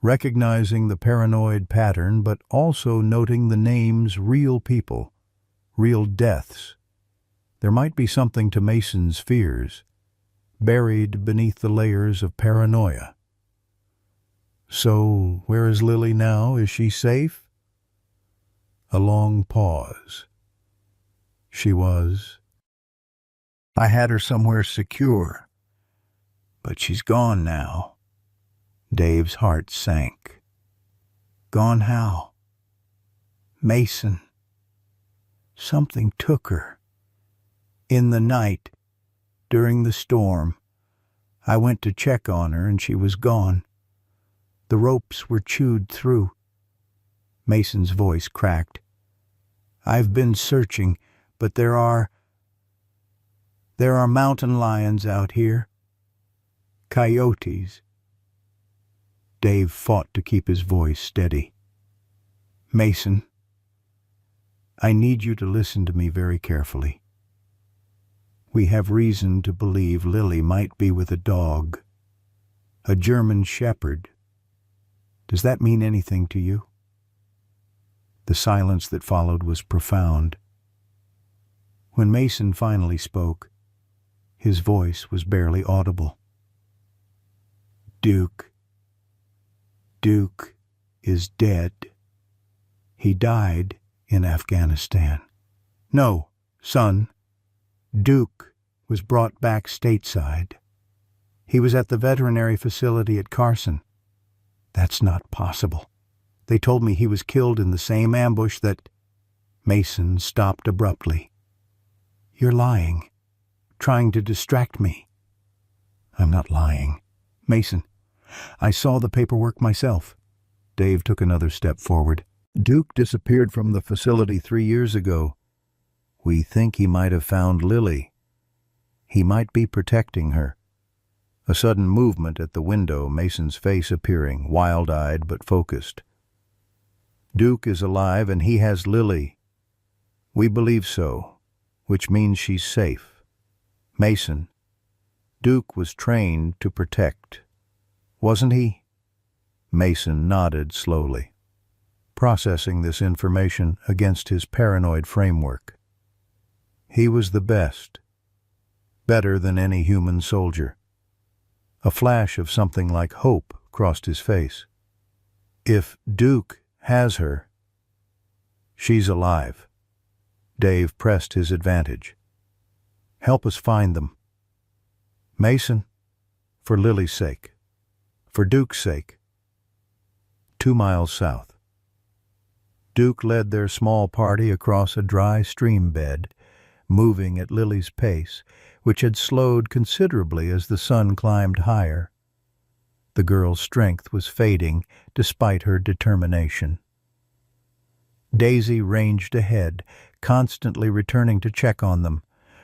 recognizing the paranoid pattern but also noting the names real people, real deaths. There might be something to Mason's fears, buried beneath the layers of paranoia. So, where is Lily now? Is she safe? A long pause. She was. I had her somewhere secure, but she's gone now. Dave's heart sank. Gone how? Mason. Something took her. In the night, during the storm, I went to check on her and she was gone. The ropes were chewed through. Mason's voice cracked. I've been searching, but there are mountain lions out here. Coyotes. Dave fought to keep his voice steady. Mason, I need you to listen to me very carefully. We have reason to believe Lily might be with a dog, a German shepherd. Does that mean anything to you? The silence that followed was profound. When Mason finally spoke, his voice was barely audible. Duke is dead. He died in Afghanistan. No, son. Duke was brought back stateside. He was at the veterinary facility at Carson. That's not possible. They told me he was killed in the same ambush that... Mason stopped abruptly. You're lying. Trying to distract me. I'm not lying. Mason, I saw the paperwork myself. Dave took another step forward. Duke disappeared from the facility 3 years ago. We think he might have found Lily. He might be protecting her. A sudden movement at the window, Mason's face appearing, wild-eyed but focused. Duke is alive and he has Lily. We believe so, which means she's safe. Mason, Duke was trained to protect. Wasn't he? Mason nodded slowly, processing this information against his paranoid framework. He was the best, better than any human soldier. A flash of something like hope crossed his face. If Duke has her, she's alive. Dave pressed his advantage. Help us find them. Mason, for Lily's sake, for Duke's sake. 2 miles south. Duke led their small party across a dry stream bed, moving at Lily's pace, which had slowed considerably as the sun climbed higher. The girl's strength was fading despite her determination. Daisy ranged ahead, constantly returning to check on them,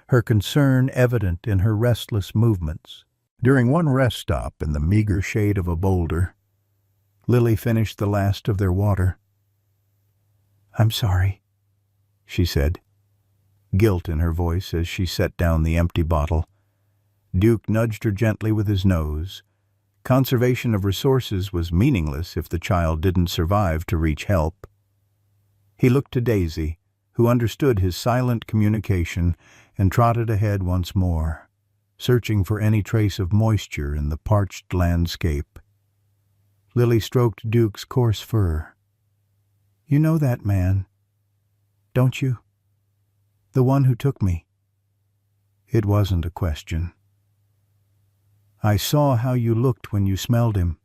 her concern evident in her restless movements. During one rest stop in the meager shade of a boulder, Lily finished the last of their water. I'm sorry, she said, guilt in her voice as she set down the empty bottle. Duke nudged her gently with his nose. Conservation of resources was meaningless if the child didn't survive to reach help. He looked to Daisy, who understood his silent communication, and trotted ahead once more, searching for any trace of moisture in the parched landscape. Lily stroked Duke's coarse fur. You know that man, don't you? The one who took me. It wasn't a question. I saw how you looked when you smelled him.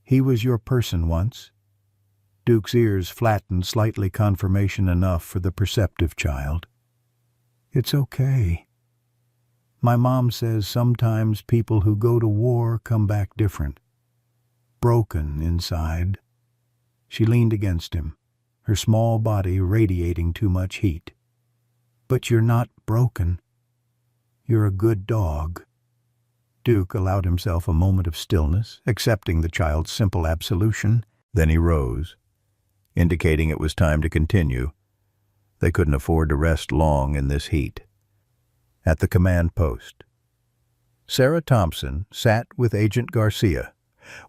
He was your person once. Duke's ears flattened slightly, confirmation enough for the perceptive child. It's okay. My mom says sometimes people who go to war come back different. Broken inside. She leaned against him, her small body radiating too much heat. But you're not broken. You're a good dog. Duke allowed himself a moment of stillness, accepting the child's simple absolution. Then he rose, indicating it was time to continue. They couldn't afford to rest long in this heat. At the command post, Sarah Thompson sat with Agent Garcia,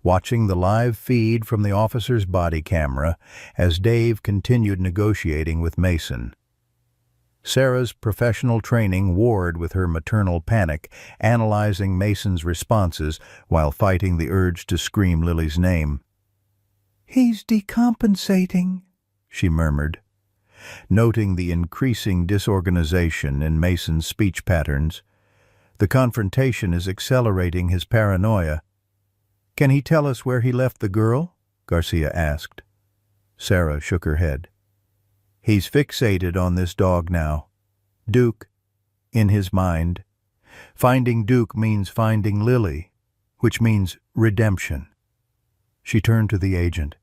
watching the live feed from the officer's body camera as Dave continued negotiating with Mason. Sarah's professional training warred with her maternal panic, analyzing Mason's responses while fighting the urge to scream Lily's name. "He's decompensating," she murmured, noting the increasing disorganization in Mason's speech patterns. The confrontation is accelerating his paranoia. "Can he tell us where he left the girl?" Garcia asked. Sarah shook her head. "He's fixated on this dog now. Duke, in his mind. Finding Duke means finding Lily, which means redemption." She turned to the agent.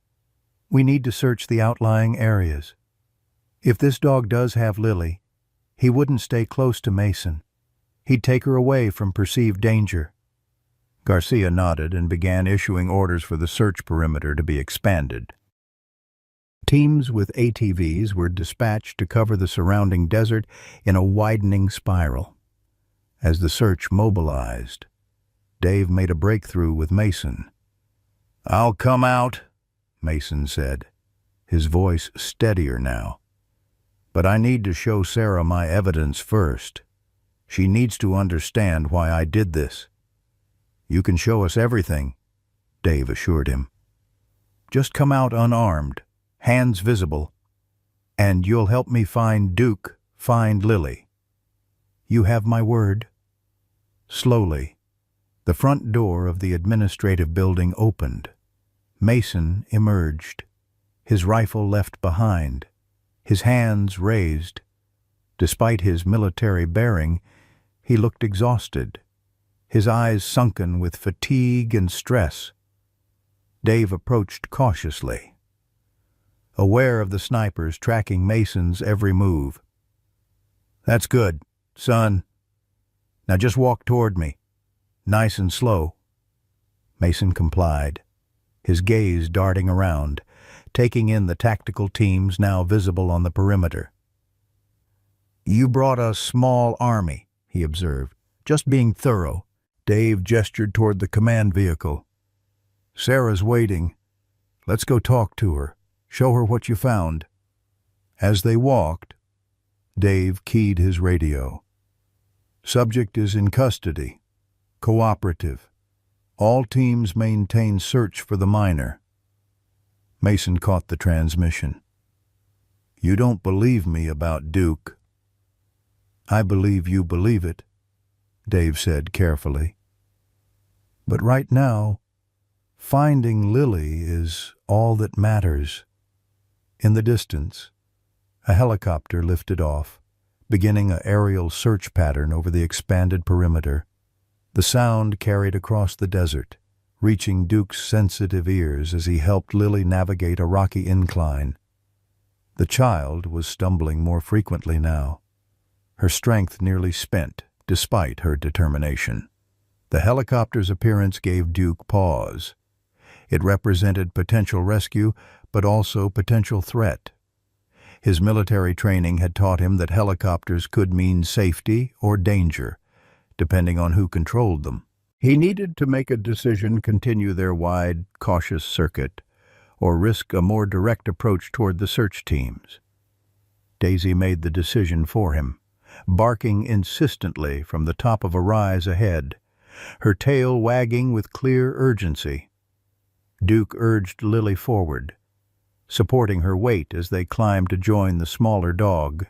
"We need to search the outlying areas. If this dog does have Lily, he wouldn't stay close to Mason. He'd take her away from perceived danger." Garcia nodded and began issuing orders for the search perimeter to be expanded. Teams with ATVs were dispatched to cover the surrounding desert in a widening spiral. As the search mobilized, Dave made a breakthrough with Mason. "I'll come out," Mason said, his voice steadier now. "But I need to show Sarah my evidence first. She needs to understand why I did this." "You can show us everything," Dave assured him. "Just come out unarmed, hands visible, and you'll help me find Duke, find Lily. You have my word." Slowly, the front door of the administrative building opened. Mason emerged, his rifle left behind, his hands raised. Despite his military bearing, he looked exhausted, his eyes sunken with fatigue and stress. Dave approached cautiously, aware of the snipers tracking Mason's every move. "That's good, son. Now just walk toward me, nice and slow." Mason complied, his gaze darting around, taking in the tactical teams now visible on the perimeter. "You brought a small army," he observed, "just being thorough." Dave gestured toward the command vehicle. "Sarah's waiting. Let's go talk to her. Show her what you found." As they walked, Dave keyed his radio. "Subject is in custody. Cooperative. All teams maintain search for the minor." Mason caught the transmission. "You don't believe me about Duke." "I believe you believe it," Dave said carefully. "But right now, finding Lily is all that matters." In the distance, a helicopter lifted off, beginning an aerial search pattern over the expanded perimeter. The sound carried across the desert, reaching Duke's sensitive ears as he helped Lily navigate a rocky incline. The child was stumbling more frequently now, her strength nearly spent despite her determination. The helicopter's appearance gave Duke pause. It represented potential rescue, but also potential threat. His military training had taught him that helicopters could mean safety or danger, depending on who controlled them. He needed to make a decision: continue their wide, cautious circuit, or risk a more direct approach toward the search teams. Daisy made the decision for him, barking insistently from the top of a rise ahead, her tail wagging with clear urgency. Duke urged Lily forward, supporting her weight as they climbed to join the smaller dog.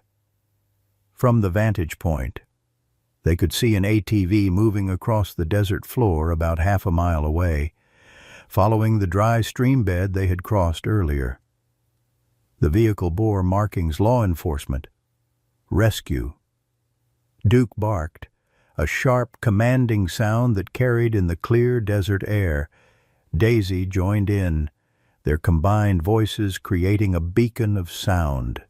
From the vantage point, they could see an ATV moving across the desert floor about half a mile away, following the dry stream bed they had crossed earlier. The vehicle bore markings: law enforcement, rescue. Duke barked, a sharp, commanding sound that carried in the clear desert air. Daisy joined in, their combined voices creating a beacon of sound.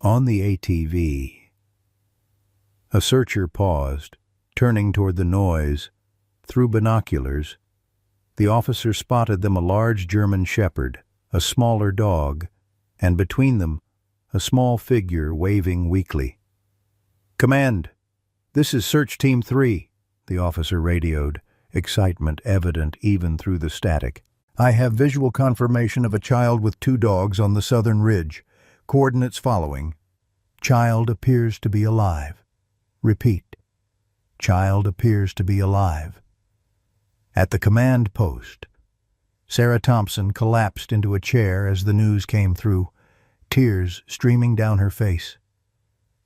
On the ATV, a searcher paused, turning toward the noise. Through binoculars, the officer spotted them a large German shepherd, a smaller dog, and between them, a small figure waving weakly. "Command, this is Search Team 3, the officer radioed, excitement evident even through the static. "I have visual confirmation of a child with 2 dogs on the southern ridge. Coordinates following. Child appears to be alive. Repeat. Child appears to be alive." At the command post, Sarah Thompson collapsed into a chair as the news came through, tears streaming down her face.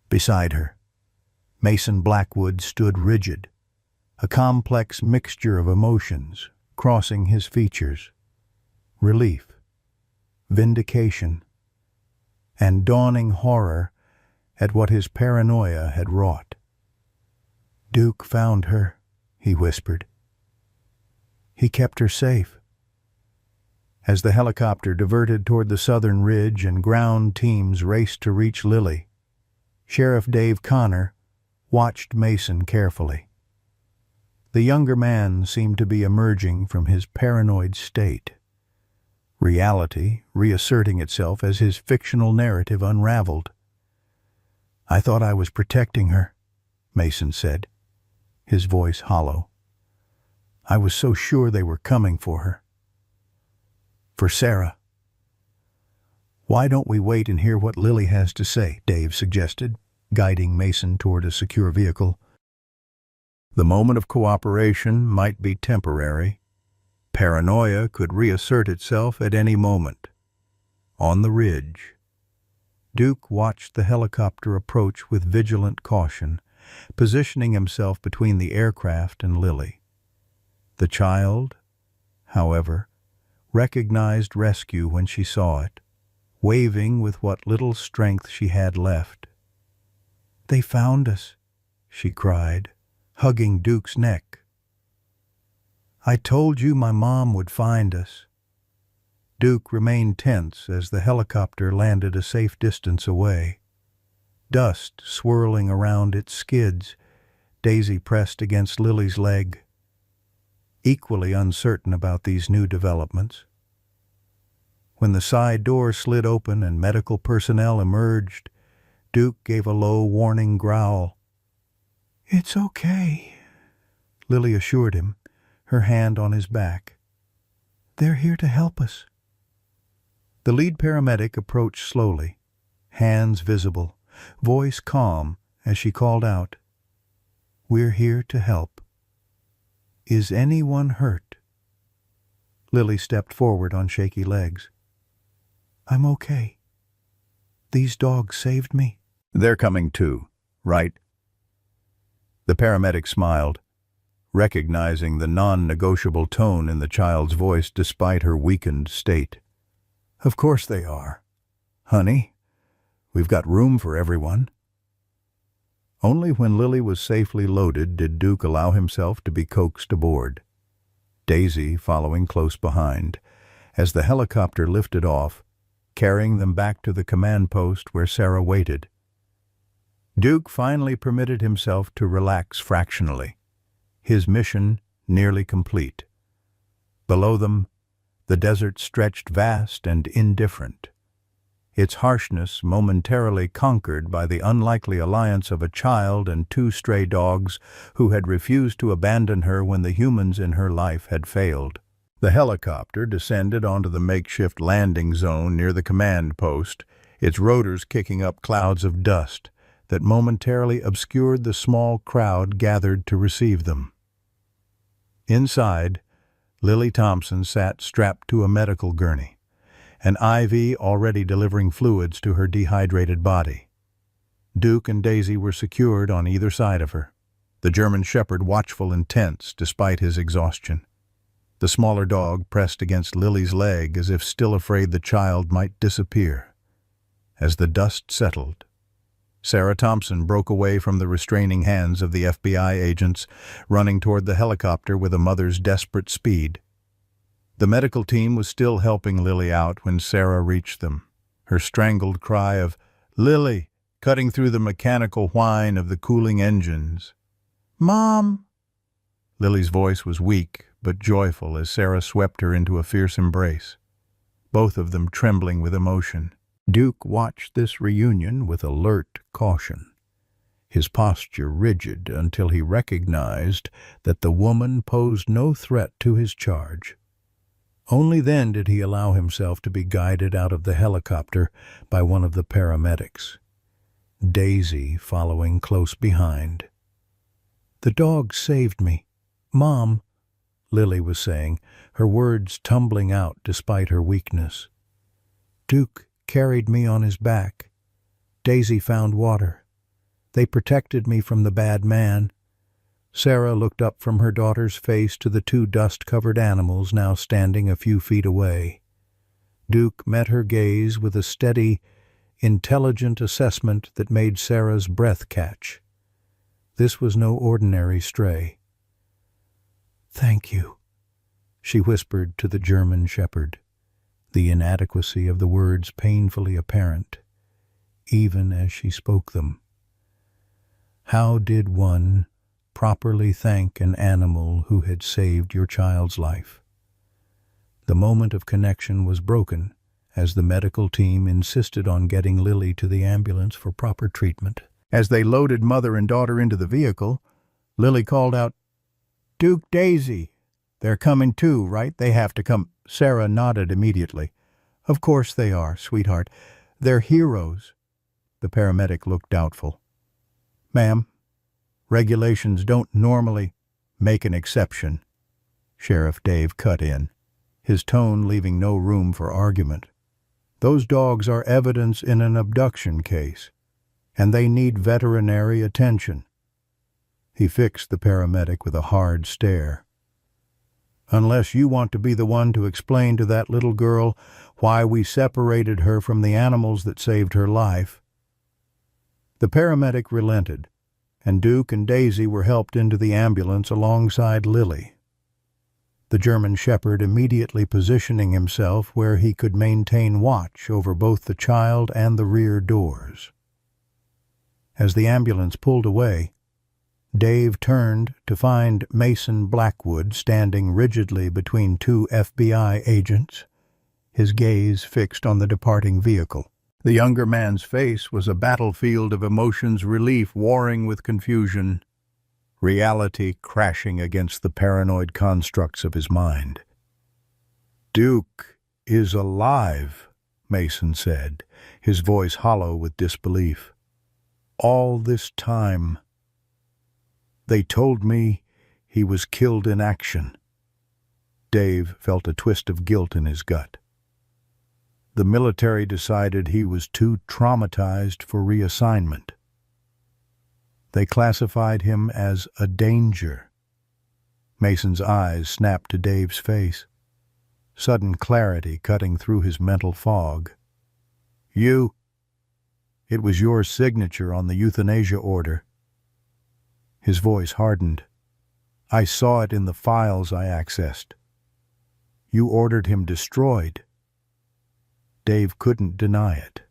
Beside her, Mason Blackwood stood rigid, a complex mixture of emotions crossing his features: relief, vindication, and dawning horror at what his paranoia had wrought. "Duke found her," he whispered. "He kept her safe." As the helicopter diverted toward the southern ridge and ground teams raced to reach Lily, Sheriff Dave Connor watched Mason carefully. The younger man seemed to be emerging from his paranoid state, reality reasserting itself as his fictional narrative unraveled. "I thought I was protecting her," Mason said, his voice hollow. "I was so sure they were coming for her. For Sarah." "Why don't we wait and hear what Lily has to say?" Dave suggested, guiding Mason toward a secure vehicle. The moment of cooperation might be temporary. Paranoia could reassert itself at any moment. On the ridge, Duke watched the helicopter approach with vigilant caution, positioning himself between the aircraft and Lily. The child, however, recognized rescue when she saw it, waving with what little strength she had left. "They found us," she cried, hugging Duke's neck. "I told you my mom would find us." Duke remained tense as the helicopter landed a safe distance away. Dust swirling around its skids, Daisy pressed against Lily's leg, equally uncertain about these new developments. When the side door slid open and medical personnel emerged, Duke gave a low, warning growl. "It's okay," Lily assured him, her hand on his back. "They're here to help us." The lead paramedic approached slowly, hands visible, voice calm as she called out, "We're here to help. Is anyone hurt?" Lily stepped forward on shaky legs. "I'm okay. These dogs saved me." They're coming too, right? The paramedic smiled, recognizing the non-negotiable tone in the child's voice despite her weakened state. "Of course they are. Honey, we've got room for everyone." Only when Lily was safely loaded did Duke allow himself to be coaxed aboard, Daisy following close behind, as the helicopter lifted off, carrying them back to the command post where Sarah waited. Duke finally permitted himself to relax fractionally, his mission nearly complete. Below them, the desert stretched vast and indifferent, its harshness momentarily conquered by the unlikely alliance of a child and 2 stray dogs who had refused to abandon her when the humans in her life had failed. The helicopter descended onto the makeshift landing zone near the command post, its rotors kicking up clouds of dust that momentarily obscured the small crowd gathered to receive them. Inside, Lily Thompson sat strapped to a medical gurney, an IV already delivering fluids to her dehydrated body. Duke and Daisy were secured on either side of her, the German shepherd watchful and tense despite his exhaustion. The smaller dog pressed against Lily's leg as if still afraid the child might disappear. As the dust settled, Sarah Thompson broke away from the restraining hands of the FBI agents, running toward the helicopter with a mother's desperate speed. The medical team was still helping Lily out when Sarah reached them, her strangled cry of "Lily!" cutting through the mechanical whine of the cooling engines. "Mom!" Lily's voice was weak but joyful as Sarah swept her into a fierce embrace, both of them trembling with emotion. Duke watched this reunion with alert caution, his posture rigid until he recognized that the woman posed no threat to his charge. Only then did he allow himself to be guided out of the helicopter by one of the paramedics, Daisy following close behind. "The dog saved me. Mom," Lily was saying, her words tumbling out despite her weakness. "Duke carried me on his back. Daisy found water. They protected me from the bad man." Sarah looked up from her daughter's face to the two dust-covered animals now standing a few feet away. Duke met her gaze with a steady, intelligent assessment that made Sarah's breath catch. This was no ordinary stray. "Thank you," she whispered to the German shepherd, the inadequacy of the words painfully apparent, even as she spoke them. How did one properly thank an animal who had saved your child's life? The moment of connection was broken as the medical team insisted on getting Lily to the ambulance for proper treatment. As they loaded mother and daughter into the vehicle, Lily called out, "Duke, Daisy, they're coming too, right? They have to come." Sarah nodded immediately. "Of course they are, sweetheart. They're heroes." The paramedic looked doubtful. "Ma'am, regulations don't normally make an exception." Sheriff Dave cut in, his tone leaving no room for argument. "Those dogs are evidence in an abduction case, and they need veterinary attention." He fixed the paramedic with a hard stare. "Unless you want to be the one to explain to that little girl why we separated her from the animals that saved her life." The paramedic relented, and Duke and Daisy were helped into the ambulance alongside Lily, the German shepherd immediately positioning himself where he could maintain watch over both the child and the rear doors. As the ambulance pulled away, Dave turned to find Mason Blackwood standing rigidly between two FBI agents, his gaze fixed on the departing vehicle. The younger man's face was a battlefield of emotions, relief warring with confusion, reality crashing against the paranoid constructs of his mind. "Duke is alive," Mason said, his voice hollow with disbelief. "All this time. They told me he was killed in action." Dave felt a twist of guilt in his gut. The military decided he was too traumatized for reassignment. They classified him as a danger. Mason's eyes snapped to Dave's face, sudden clarity cutting through his mental fog. It was your signature on the euthanasia order." His voice hardened. "I saw it in the files I accessed. You ordered him destroyed." Dave couldn't deny it.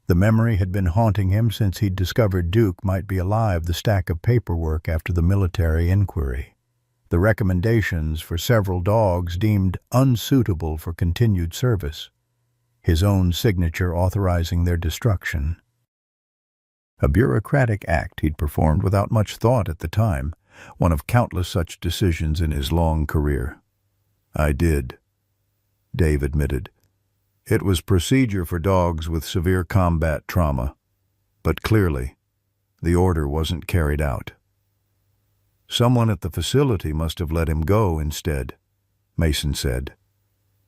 The memory had been haunting him since he'd discovered Duke might be alive, the stack of paperwork after the military inquiry, the recommendations for several dogs deemed unsuitable for continued service, his own signature authorizing their destruction. A bureaucratic act he'd performed without much thought at the time, one of countless such decisions in his long career. "I did," Dave admitted. "It was procedure for dogs with severe combat trauma, but clearly, the order wasn't carried out." "Someone at the facility must have let him go instead," Mason said,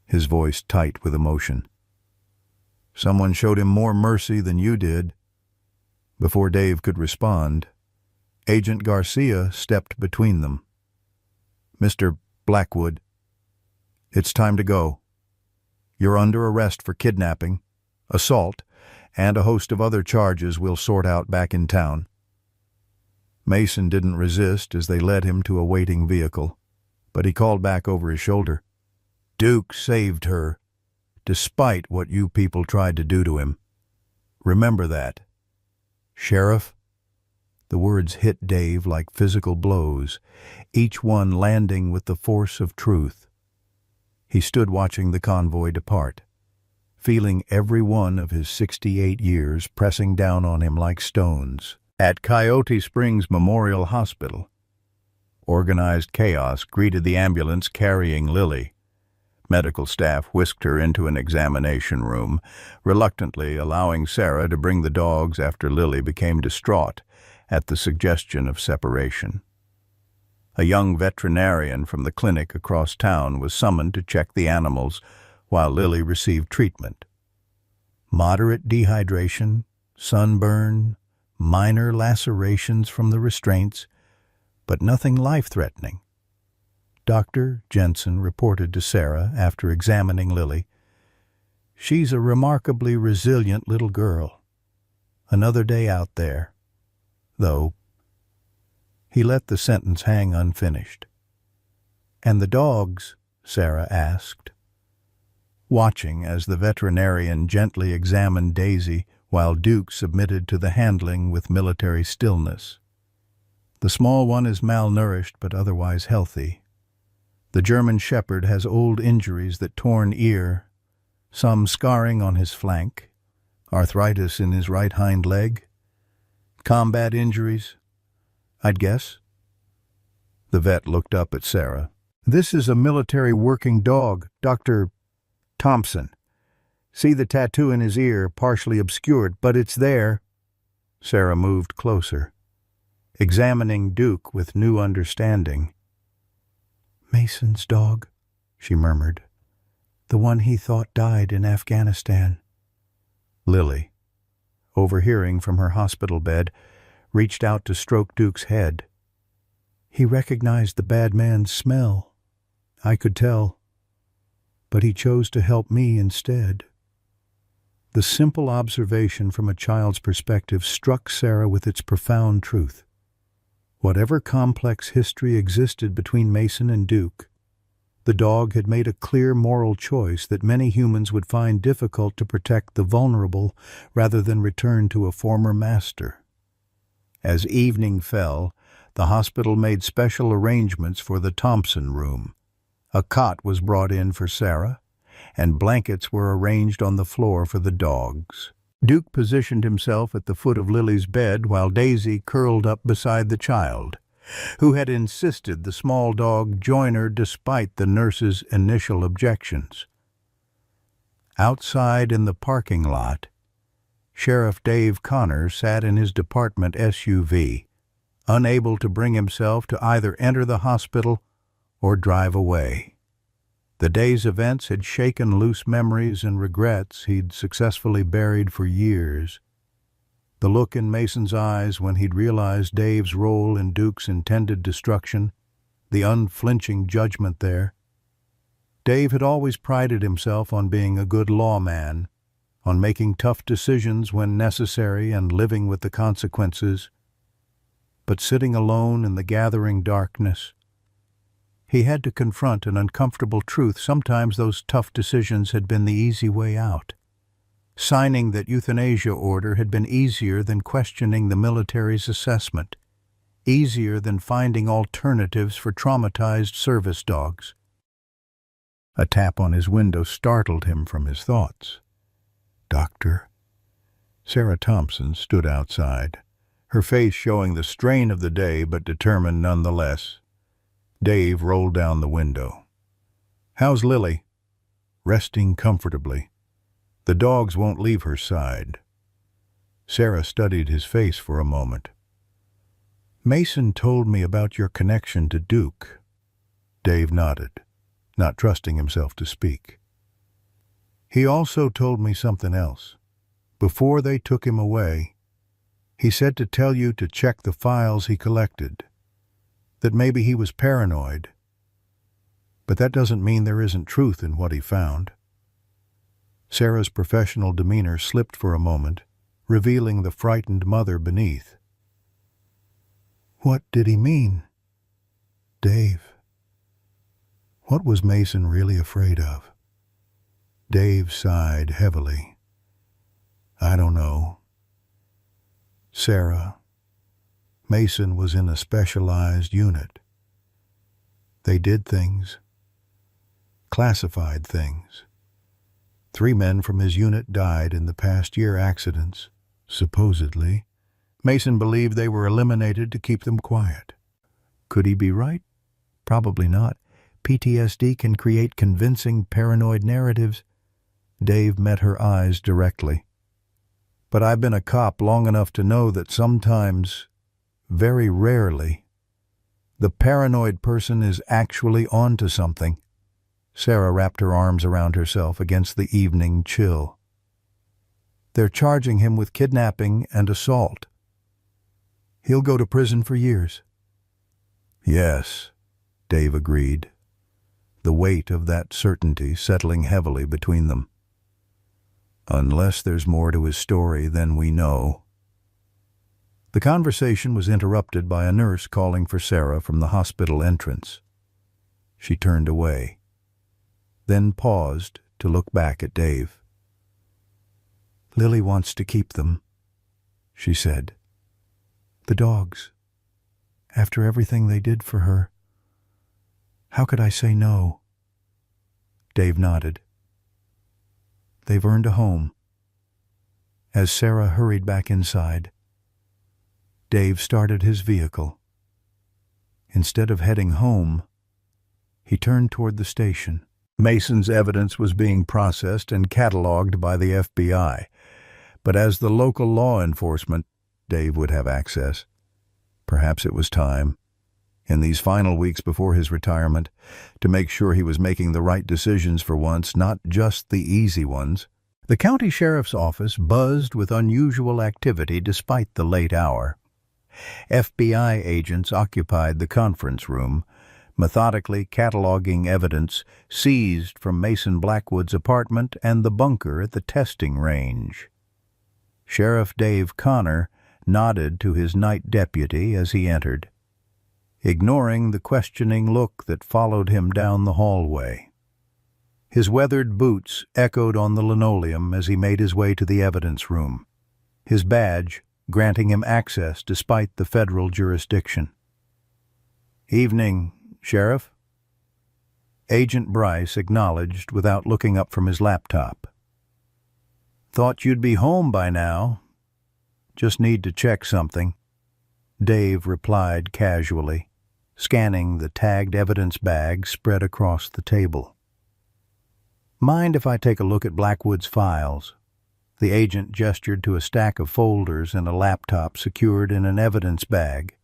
his voice tight with emotion. "Someone showed him more mercy than you did." Before Dave could respond, Agent Garcia stepped between them. "Mr. Blackwood, it's time to go. You're under arrest for kidnapping, assault, and a host of other charges we'll sort out back in town." Mason didn't resist as they led him to a waiting vehicle, but he called back over his shoulder, "Duke saved her, despite what you people tried to do to him. Remember that. Sheriff, The words hit Dave like physical blows, each one landing with the force of truth. He stood watching the convoy depart, feeling every one of his 68 years pressing down on him like stones. At Coyote Springs Memorial Hospital, organized chaos greeted the ambulance carrying Lily. Medical staff whisked her into an examination room, reluctantly allowing Sarah to bring the dogs after Lily became distraught at the suggestion of separation. A young veterinarian from the clinic across town was summoned to check the animals while Lily received treatment. Moderate dehydration, sunburn, minor lacerations from the restraints, but nothing life-threatening. Dr. Jensen reported to Sarah after examining Lily, "She's a remarkably resilient little girl. Another day out there, though." He let the sentence hang unfinished. "And the dogs?" Sarah asked, watching as the veterinarian gently examined Daisy while Duke submitted to the handling with military stillness. "The small one is malnourished but otherwise healthy. The German Shepherd has old injuries that torn ear, some scarring on his flank, arthritis in his right hind leg. Combat injuries, I'd guess." The vet looked up at Sarah. "This is a military working dog, Dr. Thompson. See the tattoo in his ear, partially obscured, but it's there." Sarah moved closer, examining Duke with new understanding. "Mason's dog," she murmured. "The one he thought died in Afghanistan." Lily, overhearing from her hospital bed, reached out to stroke Duke's head. "He recognized the bad man's smell. I could tell. But he chose to help me instead." The simple observation from a child's perspective struck Sarah with its profound truth. Whatever complex history existed between Mason and Duke, the dog had made a clear moral choice that many humans would find difficult to protect the vulnerable rather than return to a former master. As evening fell, the hospital made special arrangements for the Thompson room. A cot was brought in for Sarah, and blankets were arranged on the floor for the dogs. Duke positioned himself at the foot of Lily's bed while Daisy curled up beside the child, who had insisted the small dog join her despite the nurse's initial objections. Outside in the parking lot, Sheriff Dave Connor sat in his department SUV, unable to bring himself to either enter the hospital or drive away. The day's events had shaken loose memories and regrets he'd successfully buried for years. The look in Mason's eyes when he'd realized Dave's role in Duke's intended destruction, the unflinching judgment there. Dave had always prided himself on being a good lawman, on making tough decisions when necessary and living with the consequences. But sitting alone in the gathering darkness, he had to confront an uncomfortable truth. Sometimes those tough decisions had been the easy way out. Signing that euthanasia order had been easier than questioning the military's assessment, easier than finding alternatives for traumatized service dogs. A tap on his window startled him from his thoughts. "Doctor?" Sarah Thompson stood outside, her face showing the strain of the day but determined nonetheless. Dave rolled down the window. "How's Lily?" "Resting comfortably. The dogs won't leave her side." Sarah studied his face for a moment. "Mason told me about your connection to Duke." Dave nodded, not trusting himself to speak. "He also told me something else. Before they took him away, he said to tell you to check the files he collected, that maybe he was paranoid. But that doesn't mean there isn't truth in what he found." Sarah's professional demeanor slipped for a moment, revealing the frightened mother beneath. "What did he mean?" "Dave. What was Mason really afraid of?" Dave sighed heavily. "I don't know. Sarah, Mason was in a specialized unit. They did things, classified things. 3 men from his unit died in the past year accidents, supposedly. Mason believed they were eliminated to keep them quiet. Could he be right? Probably not. PTSD can create convincing paranoid narratives. Dave met her eyes directly. But I've been a cop long enough to know that sometimes, very rarely, the paranoid person is actually onto something. Sarah wrapped her arms around herself against the evening chill. They're charging him with kidnapping and assault. He'll go to prison for years. Yes, Dave agreed, the weight of that certainty settling heavily between them. Unless there's more to his story than we know. The conversation was interrupted by a nurse calling for Sarah from the hospital entrance. She turned away, then paused to look back at Dave. Lily wants to keep them, she said. The dogs. After everything they did for her. How could I say no? Dave nodded. They've earned a home. As Sarah hurried back inside, Dave started his vehicle. Instead of heading home, he turned toward the station. Mason's evidence was being processed and cataloged by the FBI, but as the local law enforcement, Dave would have access. Perhaps it was time, in these final weeks before his retirement, to make sure he was making the right decisions for once, not just the easy ones. The county sheriff's office buzzed with unusual activity despite the late hour. FBI agents occupied the conference room, methodically cataloging evidence seized from Mason Blackwood's apartment and the bunker at the testing range. Sheriff Dave Connor nodded to his night deputy as he entered, ignoring the questioning look that followed him down the hallway. His weathered boots echoed on the linoleum as he made his way to the evidence room, his badge granting him access despite the federal jurisdiction. "Evening, Sheriff." Agent Bryce acknowledged without looking up from his laptop. "Thought you'd be home by now. Just need to check something," Dave replied casually, scanning the tagged evidence bag spread across the table. "Mind if I take a look at Blackwood's files?" The agent gestured to a stack of folders and a laptop secured in an evidence bag.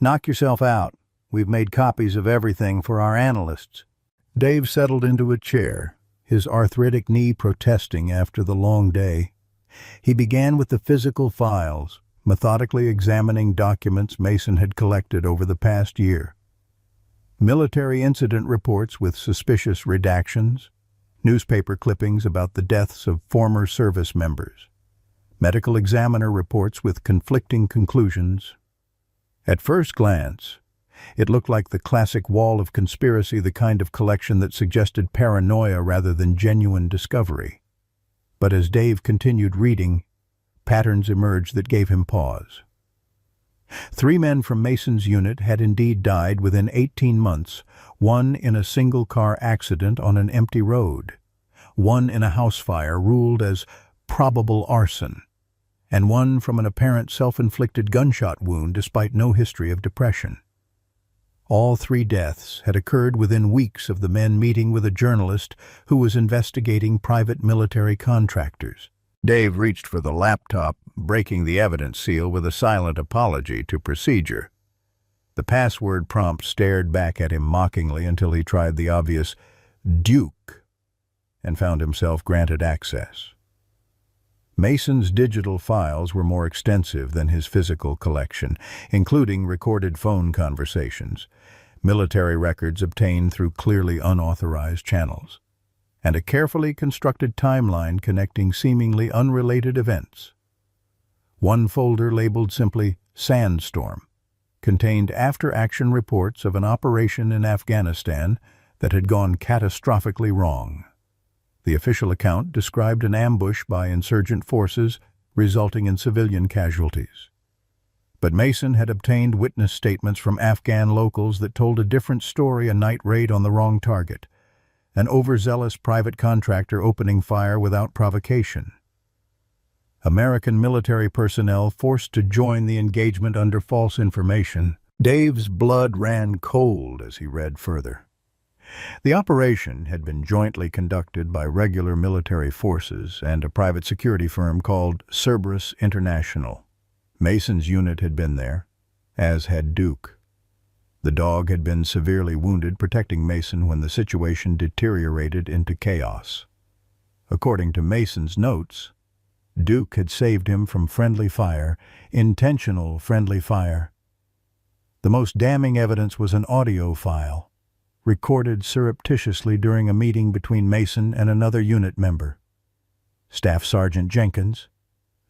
"Knock yourself out. We've made copies of everything for our analysts." Dave settled into a chair, his arthritic knee protesting after the long day. He began with the physical files, methodically examining documents Mason had collected over the past year. Military incident reports with suspicious redactions, newspaper clippings about the deaths of former service members, medical examiner reports with conflicting conclusions. At first glance, it looked like the classic wall of conspiracy, the kind of collection that suggested paranoia rather than genuine discovery. But as Dave continued reading, patterns emerged that gave him pause. 3 men from Mason's unit had indeed died within 18 months, 1 in a single-car accident on an empty road, 1 in a house fire ruled as probable arson, and 1 from an apparent self-inflicted gunshot wound despite no history of depression. All 3 deaths had occurred within weeks of the men meeting with a journalist who was investigating private military contractors. Dave reached for the laptop, breaking the evidence seal with a silent apology to procedure. The password prompt stared back at him mockingly until he tried the obvious Duke and found himself granted access. Mason's digital files were more extensive than his physical collection, including recorded phone conversations, military records obtained through clearly unauthorized channels, and a carefully constructed timeline connecting seemingly unrelated events. One folder labeled simply Sandstorm contained after-action reports of an operation in Afghanistan that had gone catastrophically wrong. The official account described an ambush by insurgent forces resulting in civilian casualties. But Mason had obtained witness statements from Afghan locals that told a different story: a night raid on the wrong target, an overzealous private contractor opening fire without provocation, American military personnel forced to join the engagement under false information. Dave's blood ran cold as he read further. The operation had been jointly conducted by regular military forces and a private security firm called Cerberus International. Mason's unit had been there, as had Duke. The dog had been severely wounded, protecting Mason when the situation deteriorated into chaos. According to Mason's notes, Duke had saved him from friendly fire, intentional friendly fire. The most damning evidence was an audio file, recorded surreptitiously during a meeting between Mason and another unit member, Staff Sergeant Jenkins,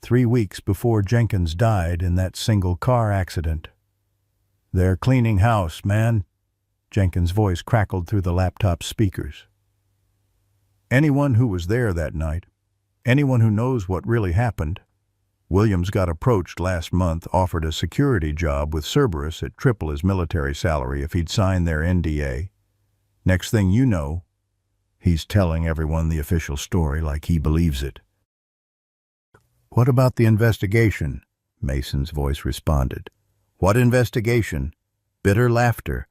3 weeks before Jenkins died in that single car accident. "They're cleaning house, man," Jenkins' voice crackled through the laptop speakers. "Anyone who was there that night, anyone who knows what really happened, Williams got approached last month, offered a security job with Cerberus at triple his military salary if he'd sign their NDA. Next thing you know, he's telling everyone the official story like he believes it." "What about the investigation?" Mason's voice responded. "What investigation?" Bitter laughter.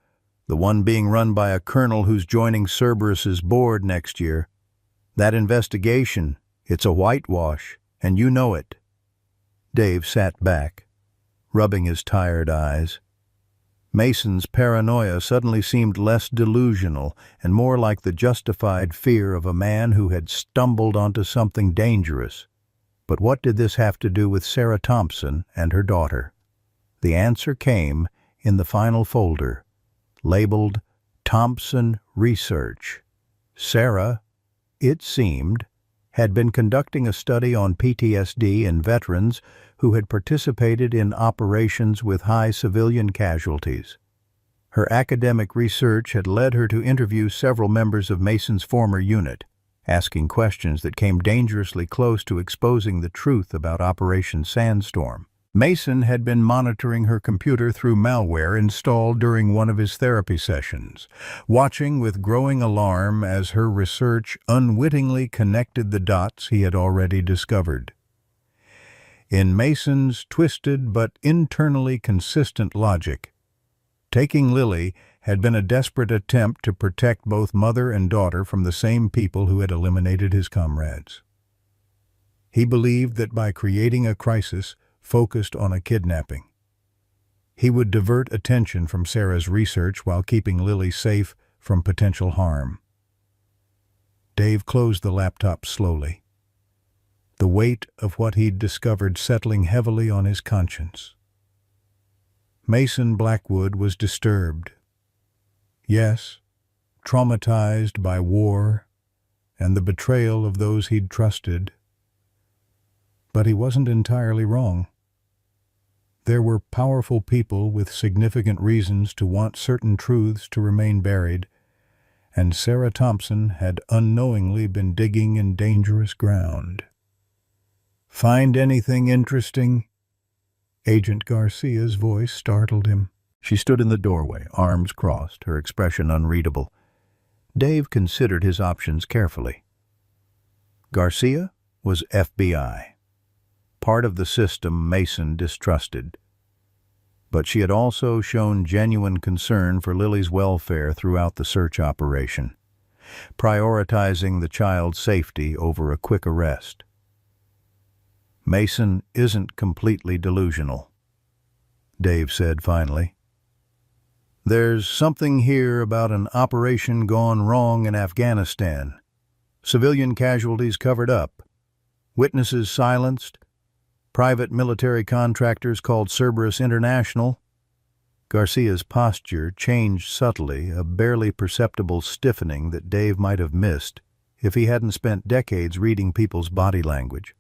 "The one being run by a colonel who's joining Cerberus's board next year. That investigation, it's a whitewash, and you know it." Dave sat back, rubbing his tired eyes. Mason's paranoia suddenly seemed less delusional and more like the justified fear of a man who had stumbled onto something dangerous. But what did this have to do with Sarah Thompson and her daughter? The answer came in the final folder, labeled Thompson Research. Sarah, it seemed, had been conducting a study on PTSD in veterans who had participated in operations with high civilian casualties. Her academic research had led her to interview several members of Mason's former unit, asking questions that came dangerously close to exposing the truth about Operation Sandstorm. Mason had been monitoring her computer through malware installed during one of his therapy sessions, watching with growing alarm as her research unwittingly connected the dots he had already discovered. In Mason's twisted but internally consistent logic, taking Lily had been a desperate attempt to protect both mother and daughter from the same people who had eliminated his comrades. He believed that by creating a crisis focused on a kidnapping, he would divert attention from Sarah's research while keeping Lily safe from potential harm. Dave closed the laptop slowly, the weight of what he'd discovered settling heavily on his conscience. Mason Blackwood was disturbed. Yes, traumatized by war and the betrayal of those he'd trusted. But he wasn't entirely wrong. There were powerful people with significant reasons to want certain truths to remain buried, and Sarah Thompson had unknowingly been digging in dangerous ground. "Find anything interesting?" Agent Garcia's voice startled him. She stood in the doorway, arms crossed, her expression unreadable. Dave considered his options carefully. Garcia was FBI, part of the system Mason distrusted. But she had also shown genuine concern for Lily's welfare throughout the search operation, prioritizing the child's safety over a quick arrest. "Mason isn't completely delusional," Dave said finally. "There's something here about an operation gone wrong in Afghanistan. Civilian casualties covered up, witnesses silenced, private military contractors called Cerberus International." Garcia's posture changed subtly, a barely perceptible stiffening that Dave might have missed if he hadn't spent decades reading people's body language.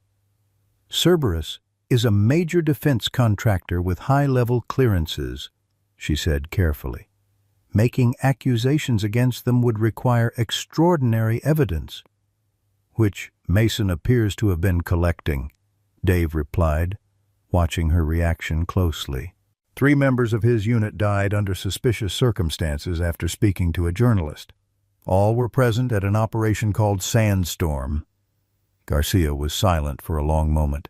"Cerberus is a major defense contractor with high-level clearances," she said carefully. "Making accusations against them would require extraordinary evidence." "Which Mason appears to have been collecting," Dave replied, watching her reaction closely. 3 members of his unit died under suspicious circumstances after speaking to a journalist. All were present at an operation called Sandstorm. Garcia was silent for a long moment.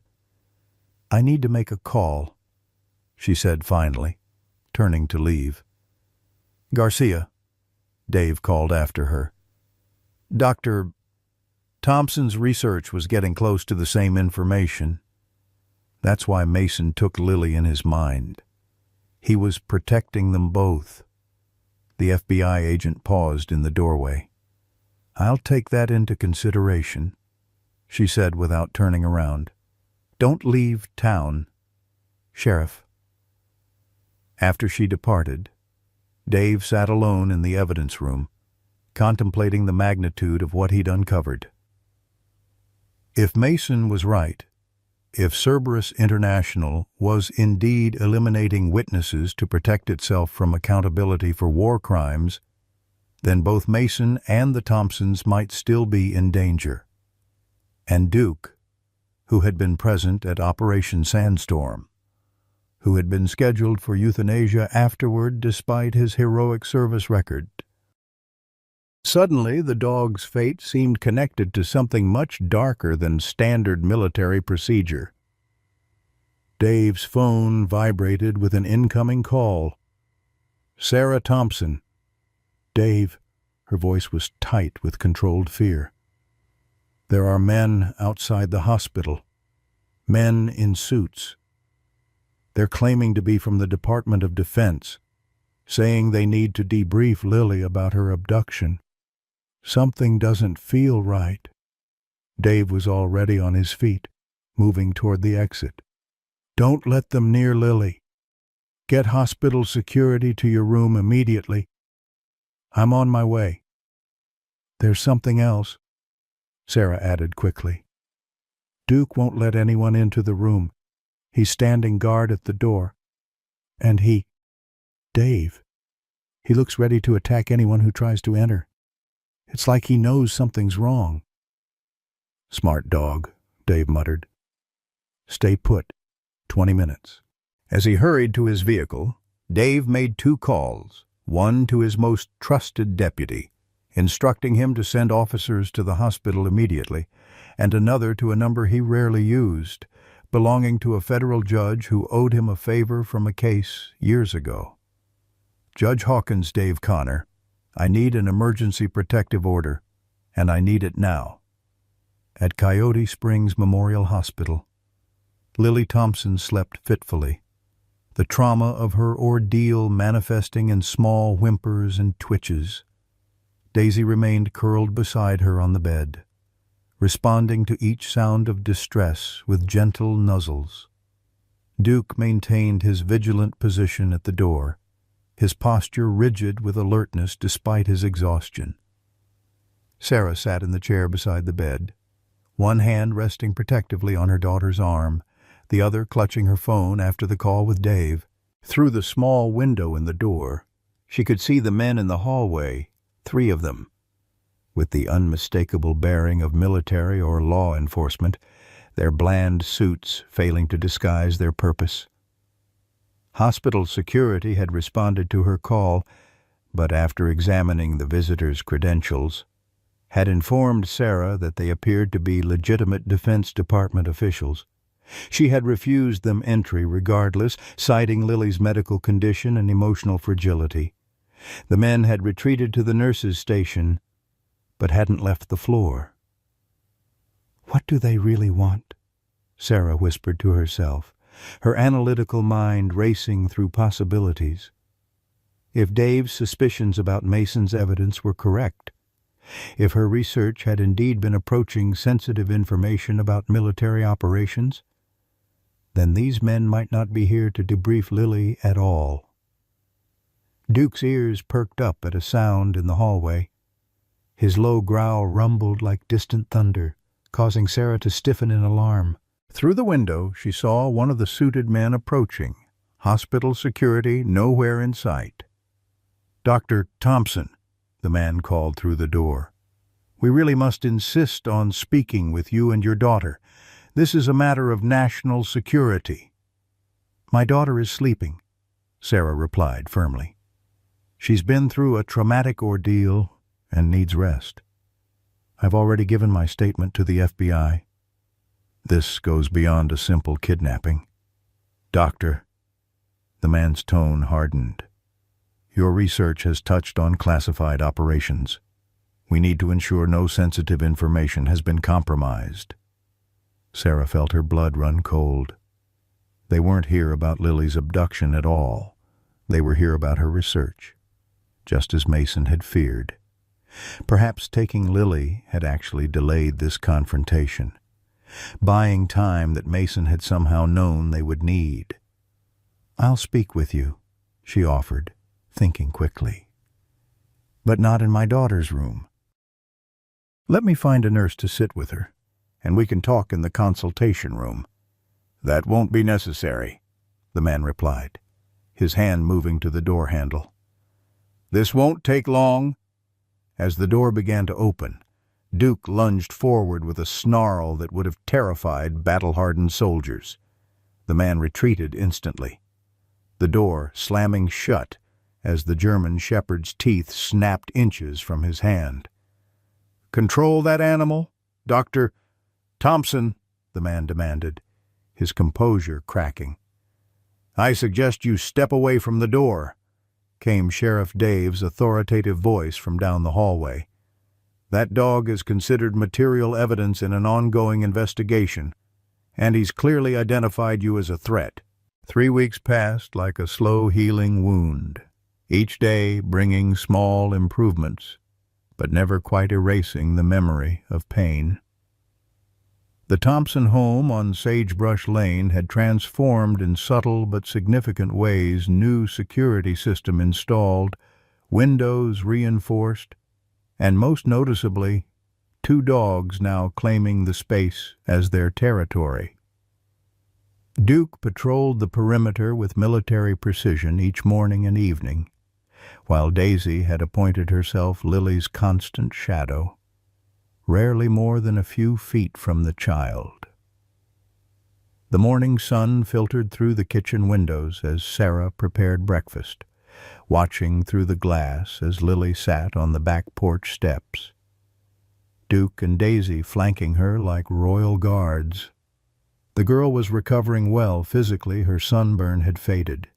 "I need to make a call," she said finally, turning to leave. "Garcia," Dave called after her. "Dr. Thompson's research was getting close to the same information. That's why Mason took Lily in his mind. He was protecting them both." The FBI agent paused in the doorway. "I'll take that into consideration," she said without turning around. "Don't leave town, Sheriff." After she departed, Dave sat alone in the evidence room, contemplating the magnitude of what he'd uncovered. If Mason was right, if Cerberus International was indeed eliminating witnesses to protect itself from accountability for war crimes, then both Mason and the Thompsons might still be in danger. And Duke, who had been present at Operation Sandstorm, who had been scheduled for euthanasia afterward despite his heroic service record. Suddenly, the dog's fate seemed connected to something much darker than standard military procedure. Dave's phone vibrated with an incoming call. "Sarah Thompson." "Dave," her voice was tight with controlled fear. "There are men outside the hospital. Men in suits. They're claiming to be from the Department of Defense, saying they need to debrief Lily about her abduction. Something doesn't feel right." Dave was already on his feet, moving toward the exit. "Don't let them near Lily. Get hospital security to your room immediately. I'm on my way." "There's something else," Sarah added quickly. "Duke won't let anyone into the room. He's standing guard at the door. And Dave, he looks ready to attack anyone who tries to enter. It's like he knows something's wrong." "Smart dog," Dave muttered. "Stay put. 20 minutes. As he hurried to his vehicle, Dave made 2 calls, one to his most trusted deputy, instructing him to send officers to the hospital immediately, and another to a number he rarely used, belonging to a federal judge who owed him a favor from a case years ago. "Judge Hawkins, Dave Connor, I need an emergency protective order, and I need it now. At Coyote Springs Memorial Hospital. Lily Thompson slept fitfully, the trauma of her ordeal manifesting in small whimpers and twitches. Daisy remained curled beside her on the bed, responding to each sound of distress with gentle nuzzles. Duke maintained his vigilant position at the door, his posture rigid with alertness despite his exhaustion. Sarah sat in the chair beside the bed, one hand resting protectively on her daughter's arm, the other clutching her phone after the call with Dave. Through the small window in the door, she could see the men in the hallway, 3 of them, with the unmistakable bearing of military or law enforcement, their bland suits failing to disguise their purpose. Hospital security had responded to her call, but after examining the visitors' credentials, had informed Sarah that they appeared to be legitimate Defense Department officials. She had refused them entry regardless, citing Lily's medical condition and emotional fragility. The men had retreated to the nurses' station, but hadn't left the floor. "What do they really want?" Sarah whispered to herself, her analytical mind racing through possibilities. If Dave's suspicions about Mason's evidence were correct, if her research had indeed been approaching sensitive information about military operations, then these men might not be here to debrief Lily at all. Duke's ears perked up at a sound in the hallway. His low growl rumbled like distant thunder, causing Sarah to stiffen in alarm. Through the window, she saw one of the suited men approaching, hospital security nowhere in sight. "Dr. Thompson," the man called through the door. "We really must insist on speaking with you and your daughter. This is a matter of national security." "My daughter is sleeping," Sarah replied firmly. "She's been through a traumatic ordeal and needs rest. I've already given my statement to the FBI. This goes beyond a simple kidnapping. Doctor," the man's tone hardened, "your research has touched on classified operations. We need to ensure no sensitive information has been compromised." Sarah felt her blood run cold. They weren't here about Lily's abduction at all. They were here about her research, just as Mason had feared. Perhaps taking Lily had actually delayed this confrontation, buying time that Mason had somehow known they would need. "I'll speak with you," she offered, thinking quickly. "But not in my daughter's room. Let me find a nurse to sit with her, and we can talk in the consultation room." "That won't be necessary," the man replied, his hand moving to the door handle. "This won't take long." As the door began to open, Duke lunged forward with a snarl that would have terrified battle-hardened soldiers. The man retreated instantly, the door slamming shut as the German shepherd's teeth snapped inches from his hand. "Control that animal, Dr. Thompson," the man demanded, his composure cracking. "I suggest you step away from the door," came Sheriff Dave's authoritative voice from down the hallway. "That dog is considered material evidence in an ongoing investigation, and he's clearly identified you as a threat." 3 weeks passed like a slow-healing wound, each day bringing small improvements, but never quite erasing the memory of pain. The Thompson home on Sagebrush Lane had transformed in subtle but significant ways. New security system installed, windows reinforced, and most noticeably, 2 dogs now claiming the space as their territory. Duke patrolled the perimeter with military precision each morning and evening, while Daisy had appointed herself Lily's constant shadow, rarely more than a few feet from the child. The morning sun filtered through the kitchen windows as Sarah prepared breakfast, watching through the glass as Lily sat on the back porch steps, Duke and Daisy flanking her like royal guards. The girl was recovering well physically. Her sunburn had faded,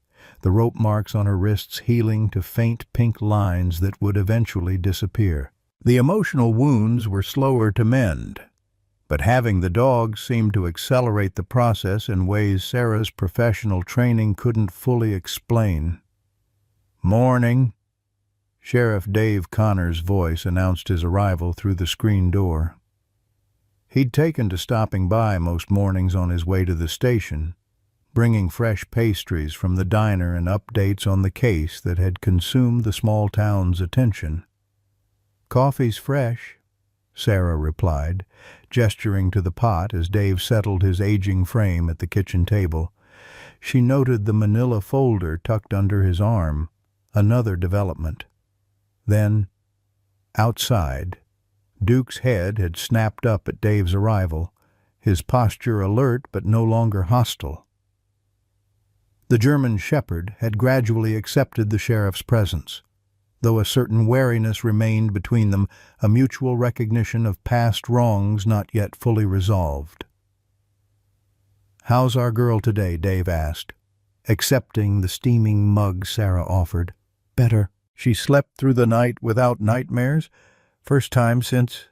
the rope marks on her wrists healing to faint pink lines that would eventually disappear. The emotional wounds were slower to mend, but having the dogs seemed to accelerate the process in ways Sarah's professional training couldn't fully explain. "Morning." Sheriff Dave Connor's voice announced his arrival through the screen door. He'd taken to stopping by most mornings on his way to the station, bringing fresh pastries from the diner and updates on the case that had consumed the small town's attention. "Coffee's fresh," Sarah replied, gesturing to the pot as Dave settled his aging frame at the kitchen table. She noted the manila folder tucked under his arm, another development. Then, outside, Duke's head had snapped up at Dave's arrival, his posture alert but no longer hostile. The German shepherd had gradually accepted the sheriff's presence, though a certain wariness remained between them, a mutual recognition of past wrongs not yet fully resolved. "How's our girl today?" Dave asked, accepting the steaming mug Sarah offered. "Better. She slept through the night without nightmares. First time since—"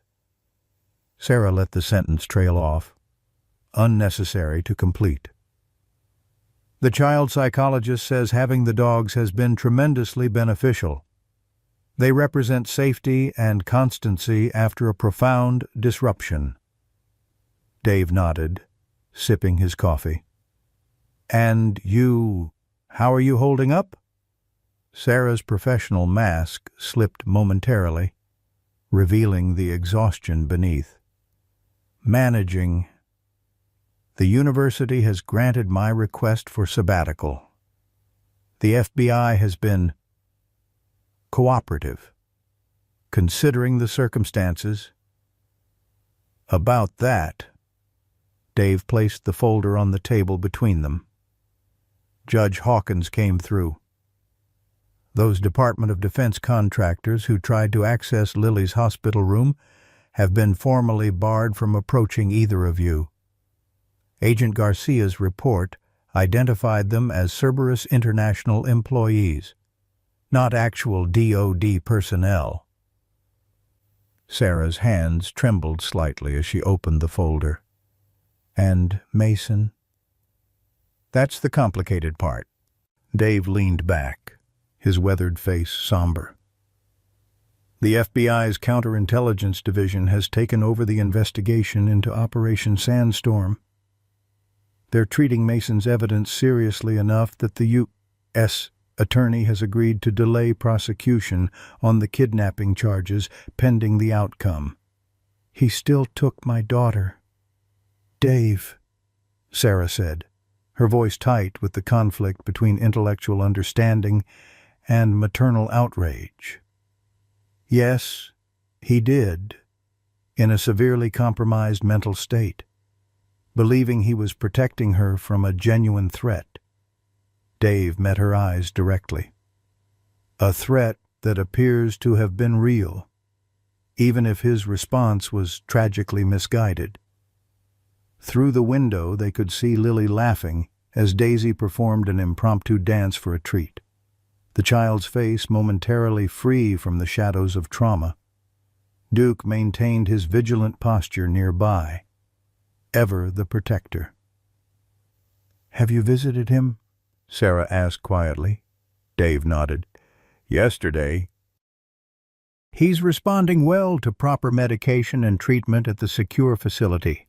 Sarah let the sentence trail off, unnecessary to complete. "The child psychologist says having the dogs has been tremendously beneficial. They represent safety and constancy after a profound disruption." Dave nodded, sipping his coffee. "And how are you holding up?" Sarah's professional mask slipped momentarily, revealing the exhaustion beneath. "Managing. The university has granted my request for sabbatical. The FBI has been cooperative, considering the circumstances." "About that," Dave placed the folder on the table between them. Judge Hawkins came through. Those Department of Defense contractors who tried to access Lily's hospital room have been formally barred from approaching either of you. Agent Garcia's report identified them as Cerberus International employees, not actual DoD personnel. Sarah's hands trembled slightly as she opened the folder. And Mason? That's the complicated part. Dave leaned back, his weathered face somber. The FBI's Counterintelligence Division has taken over the investigation into Operation Sandstorm. They're treating Mason's evidence seriously enough that the U.S. attorney has agreed to delay prosecution on the kidnapping charges pending the outcome. He still took my daughter. Dave, Sarah said, her voice tight with the conflict between intellectual understanding and maternal outrage. Yes, he did, in a severely compromised mental state, believing he was protecting her from a genuine threat. Dave met her eyes directly. A threat that appears to have been real, even if his response was tragically misguided. Through the window they could see Lily laughing as Daisy performed an impromptu dance for a treat, the child's face momentarily free from the shadows of trauma. Duke maintained his vigilant posture nearby, ever the protector. "Have you visited him?" Sarah asked quietly. Dave nodded. "Yesterday." "He's responding well to proper medication and treatment at the secure facility.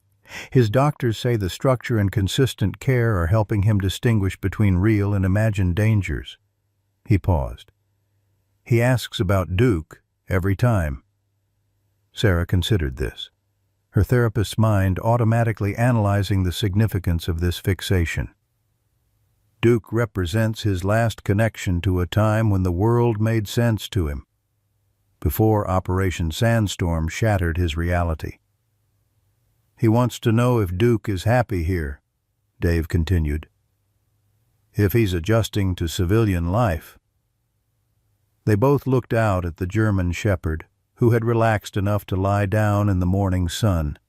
His doctors say the structure and consistent care are helping him distinguish between real and imagined dangers." He paused. "He asks about Duke every time." Sarah considered this, her therapist's mind automatically analyzing the significance of this fixation. Duke represents his last connection to a time when the world made sense to him, before Operation Sandstorm shattered his reality. "He wants to know if Duke is happy here," Dave continued. "If he's adjusting to civilian life." They both looked out at the German shepherd, who had relaxed enough to lie down in the morning sun,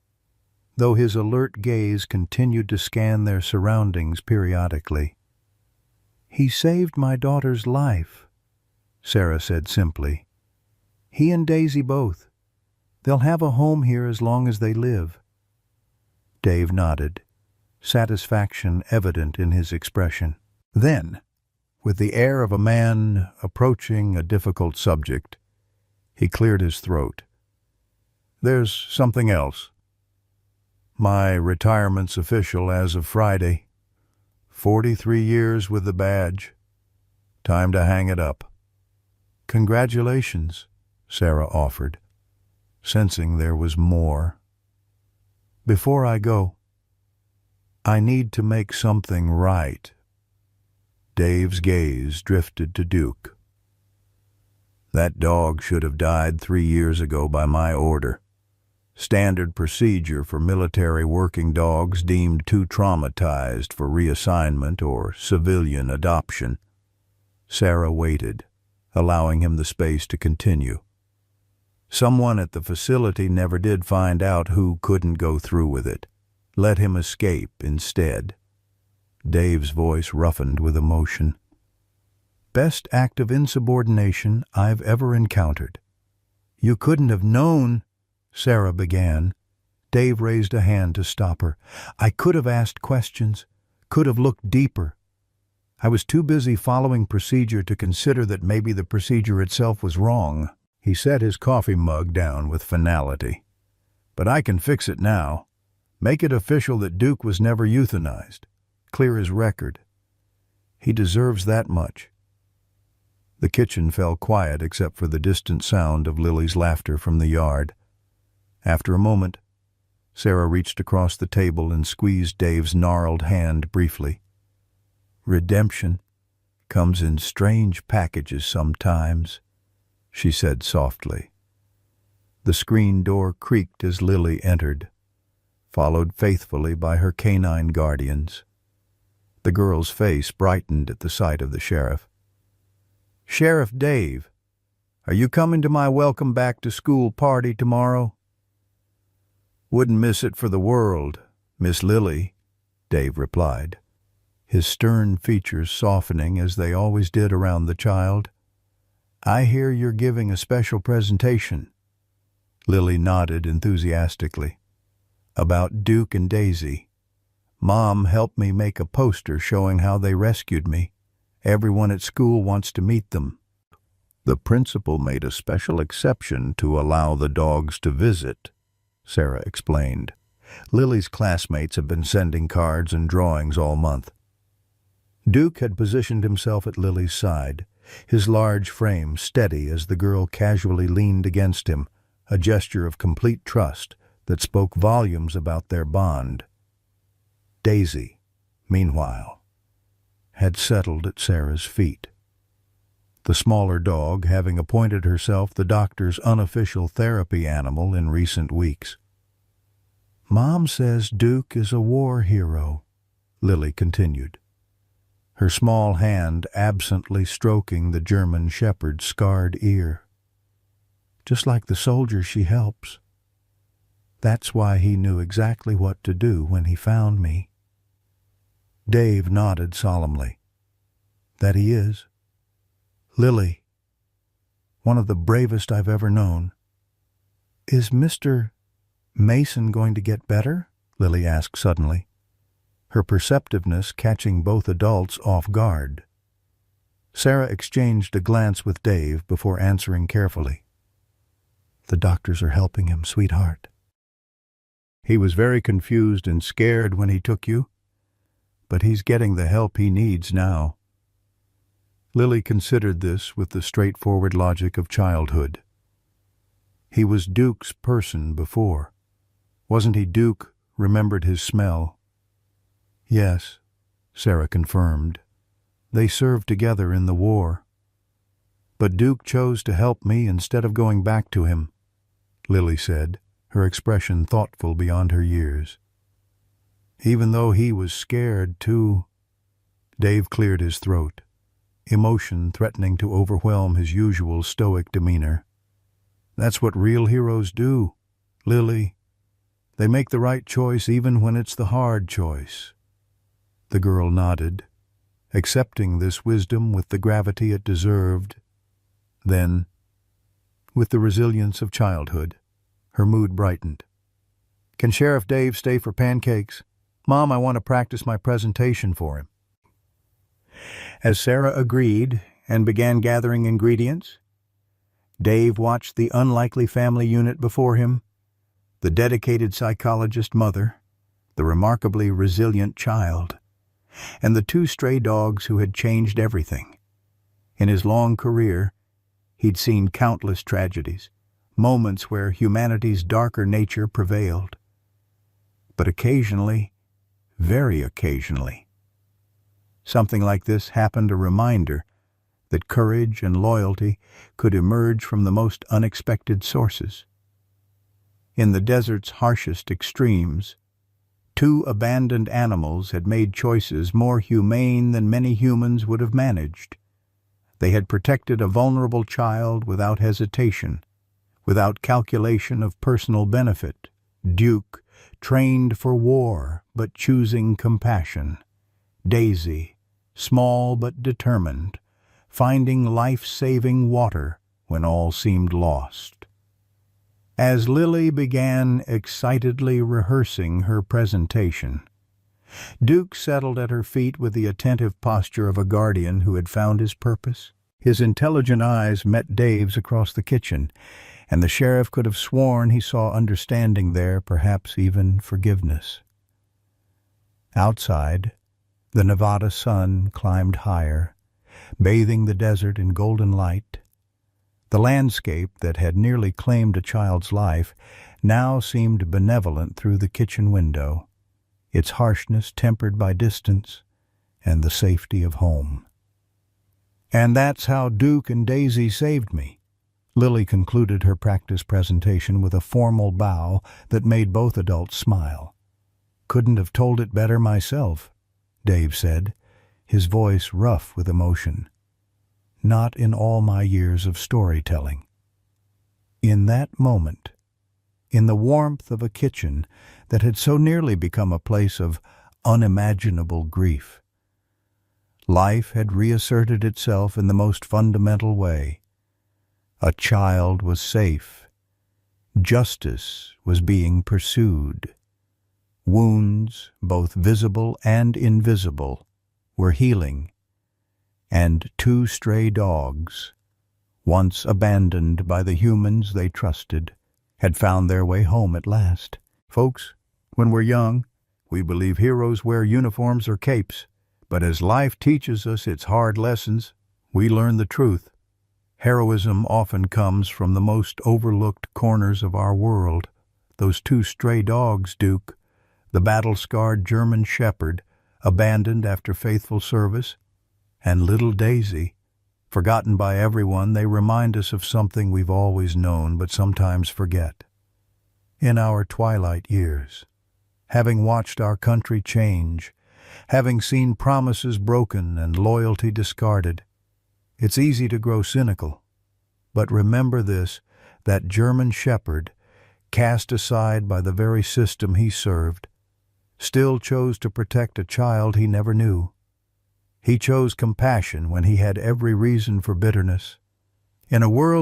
though his alert gaze continued to scan their surroundings periodically. "He saved my daughter's life," Sarah said simply. "He and Daisy both. They'll have a home here as long as they live." Dave nodded, satisfaction evident in his expression. Then, with the air of a man approaching a difficult subject, he cleared his throat. "There's something else. My retirement's official as of Friday. 43 years with the badge. Time to hang it up." "Congratulations," Sarah offered, sensing there was more. "Before I go, I need to make something right." Dave's gaze drifted to Duke. "That dog should have died 3 years ago by my order. Standard procedure for military working dogs deemed too traumatized for reassignment or civilian adoption." Sarah waited, allowing him the space to continue. "Someone at the facility never did find out who couldn't go through with it. Let him escape instead." Dave's voice roughened with emotion. "Best act of insubordination I've ever encountered." "You couldn't have known," Sarah began. Dave raised a hand to stop her. "I could have asked questions, could have looked deeper. I was too busy following procedure to consider that maybe the procedure itself was wrong." He set his coffee mug down with finality. "But I can fix it now. Make it official that Duke was never euthanized. Clear his record. He deserves that much." The kitchen fell quiet except for the distant sound of Lily's laughter from the yard. After a moment, Sarah reached across the table and squeezed Dave's gnarled hand briefly. "Redemption comes in strange packages sometimes," she said softly. The screen door creaked as Lily entered, followed faithfully by her canine guardians. The girl's face brightened at the sight of the sheriff. "Sheriff Dave, are you coming to my welcome back to school party tomorrow?" "Wouldn't miss it for the world, Miss Lily," Dave replied, his stern features softening as they always did around the child. "I hear you're giving a special presentation." Lily nodded enthusiastically. "About Duke and Daisy. Mom helped me make a poster showing how they rescued me. Everyone at school wants to meet them." "The principal made a special exception to allow the dogs to visit," Sarah explained. "Lily's classmates have been sending cards and drawings all month." Duke had positioned himself at Lily's side, his large frame steady as the girl casually leaned against him, a gesture of complete trust that spoke volumes about their bond. Daisy, meanwhile, had settled at Sarah's feet. The smaller dog having appointed herself the doctor's unofficial therapy animal in recent weeks. "Mom says Duke is a war hero," Lily continued, her small hand absently stroking the German shepherd's scarred ear. "Just like the soldier she helps. That's why he knew exactly what to do when he found me." Dave nodded solemnly. "That he is. Lily, one of the bravest I've ever known." "Is Mr. Mason going to get better?" Lily asked suddenly, her perceptiveness catching both adults off guard. Sarah exchanged a glance with Dave before answering carefully. "The doctors are helping him, sweetheart." "He was very confused and scared when he took you, but he's getting the help he needs now." Lily considered this with the straightforward logic of childhood. He was Duke's person before. Wasn't he Duke remembered his smell? "Yes," Sarah confirmed. "They served together in the war." "But Duke chose to help me instead of going back to him," Lily said, her expression thoughtful beyond her years. "Even though he was scared, too." Dave cleared his throat, emotion threatening to overwhelm his usual stoic demeanor. "That's what real heroes do, Lily. They make the right choice even when it's the hard choice." The girl nodded, accepting this wisdom with the gravity it deserved. Then, with the resilience of childhood, her mood brightened. "Can Sheriff Dave stay for pancakes? Mom, I want to practice my presentation for him." As Sarah agreed and began gathering ingredients, Dave watched the unlikely family unit before him, the dedicated psychologist mother, the remarkably resilient child, and the two stray dogs who had changed everything. In his long career, he'd seen countless tragedies, moments where humanity's darker nature prevailed. But occasionally, very occasionally, something like this happened, a reminder that courage and loyalty could emerge from the most unexpected sources. In the desert's harshest extremes, two abandoned animals had made choices more humane than many humans would have managed. They had protected a vulnerable child without hesitation, without calculation of personal benefit. Duke, trained for war but choosing compassion. Daisy, small but determined, finding life-saving water when all seemed lost. As Lily began excitedly rehearsing her presentation, Duke settled at her feet with the attentive posture of a guardian who had found his purpose. His intelligent eyes met Dave's across the kitchen, and the sheriff could have sworn he saw understanding there, perhaps even forgiveness. Outside, the Nevada sun climbed higher, bathing the desert in golden light. The landscape that had nearly claimed a child's life now seemed benevolent through the kitchen window, its harshness tempered by distance and the safety of home. "And that's how Duke and Daisy saved me." Lily concluded her practice presentation with a formal bow that made both adults smile. "Couldn't have told it better myself," Dave said, his voice rough with emotion. Not in all my years of storytelling. In that moment, in the warmth of a kitchen that had so nearly become a place of unimaginable grief, life had reasserted itself in the most fundamental way. A child was safe. Justice was being pursued. Wounds, both visible and invisible, were healing. And 2 stray dogs, once abandoned by the humans they trusted, had found their way home at last. Folks, when we're young, we believe heroes wear uniforms or capes, but as life teaches us its hard lessons, we learn the truth. Heroism often comes from the most overlooked corners of our world. Those 2 stray dogs, Duke, the battle-scarred German shepherd, abandoned after faithful service, and little Daisy, forgotten by everyone, they remind us of something we've always known but sometimes forget. In our twilight years, having watched our country change, having seen promises broken and loyalty discarded, it's easy to grow cynical. But remember this, that German shepherd, cast aside by the very system he served, still chose to protect a child he never knew. He chose compassion when he had every reason for bitterness. In a world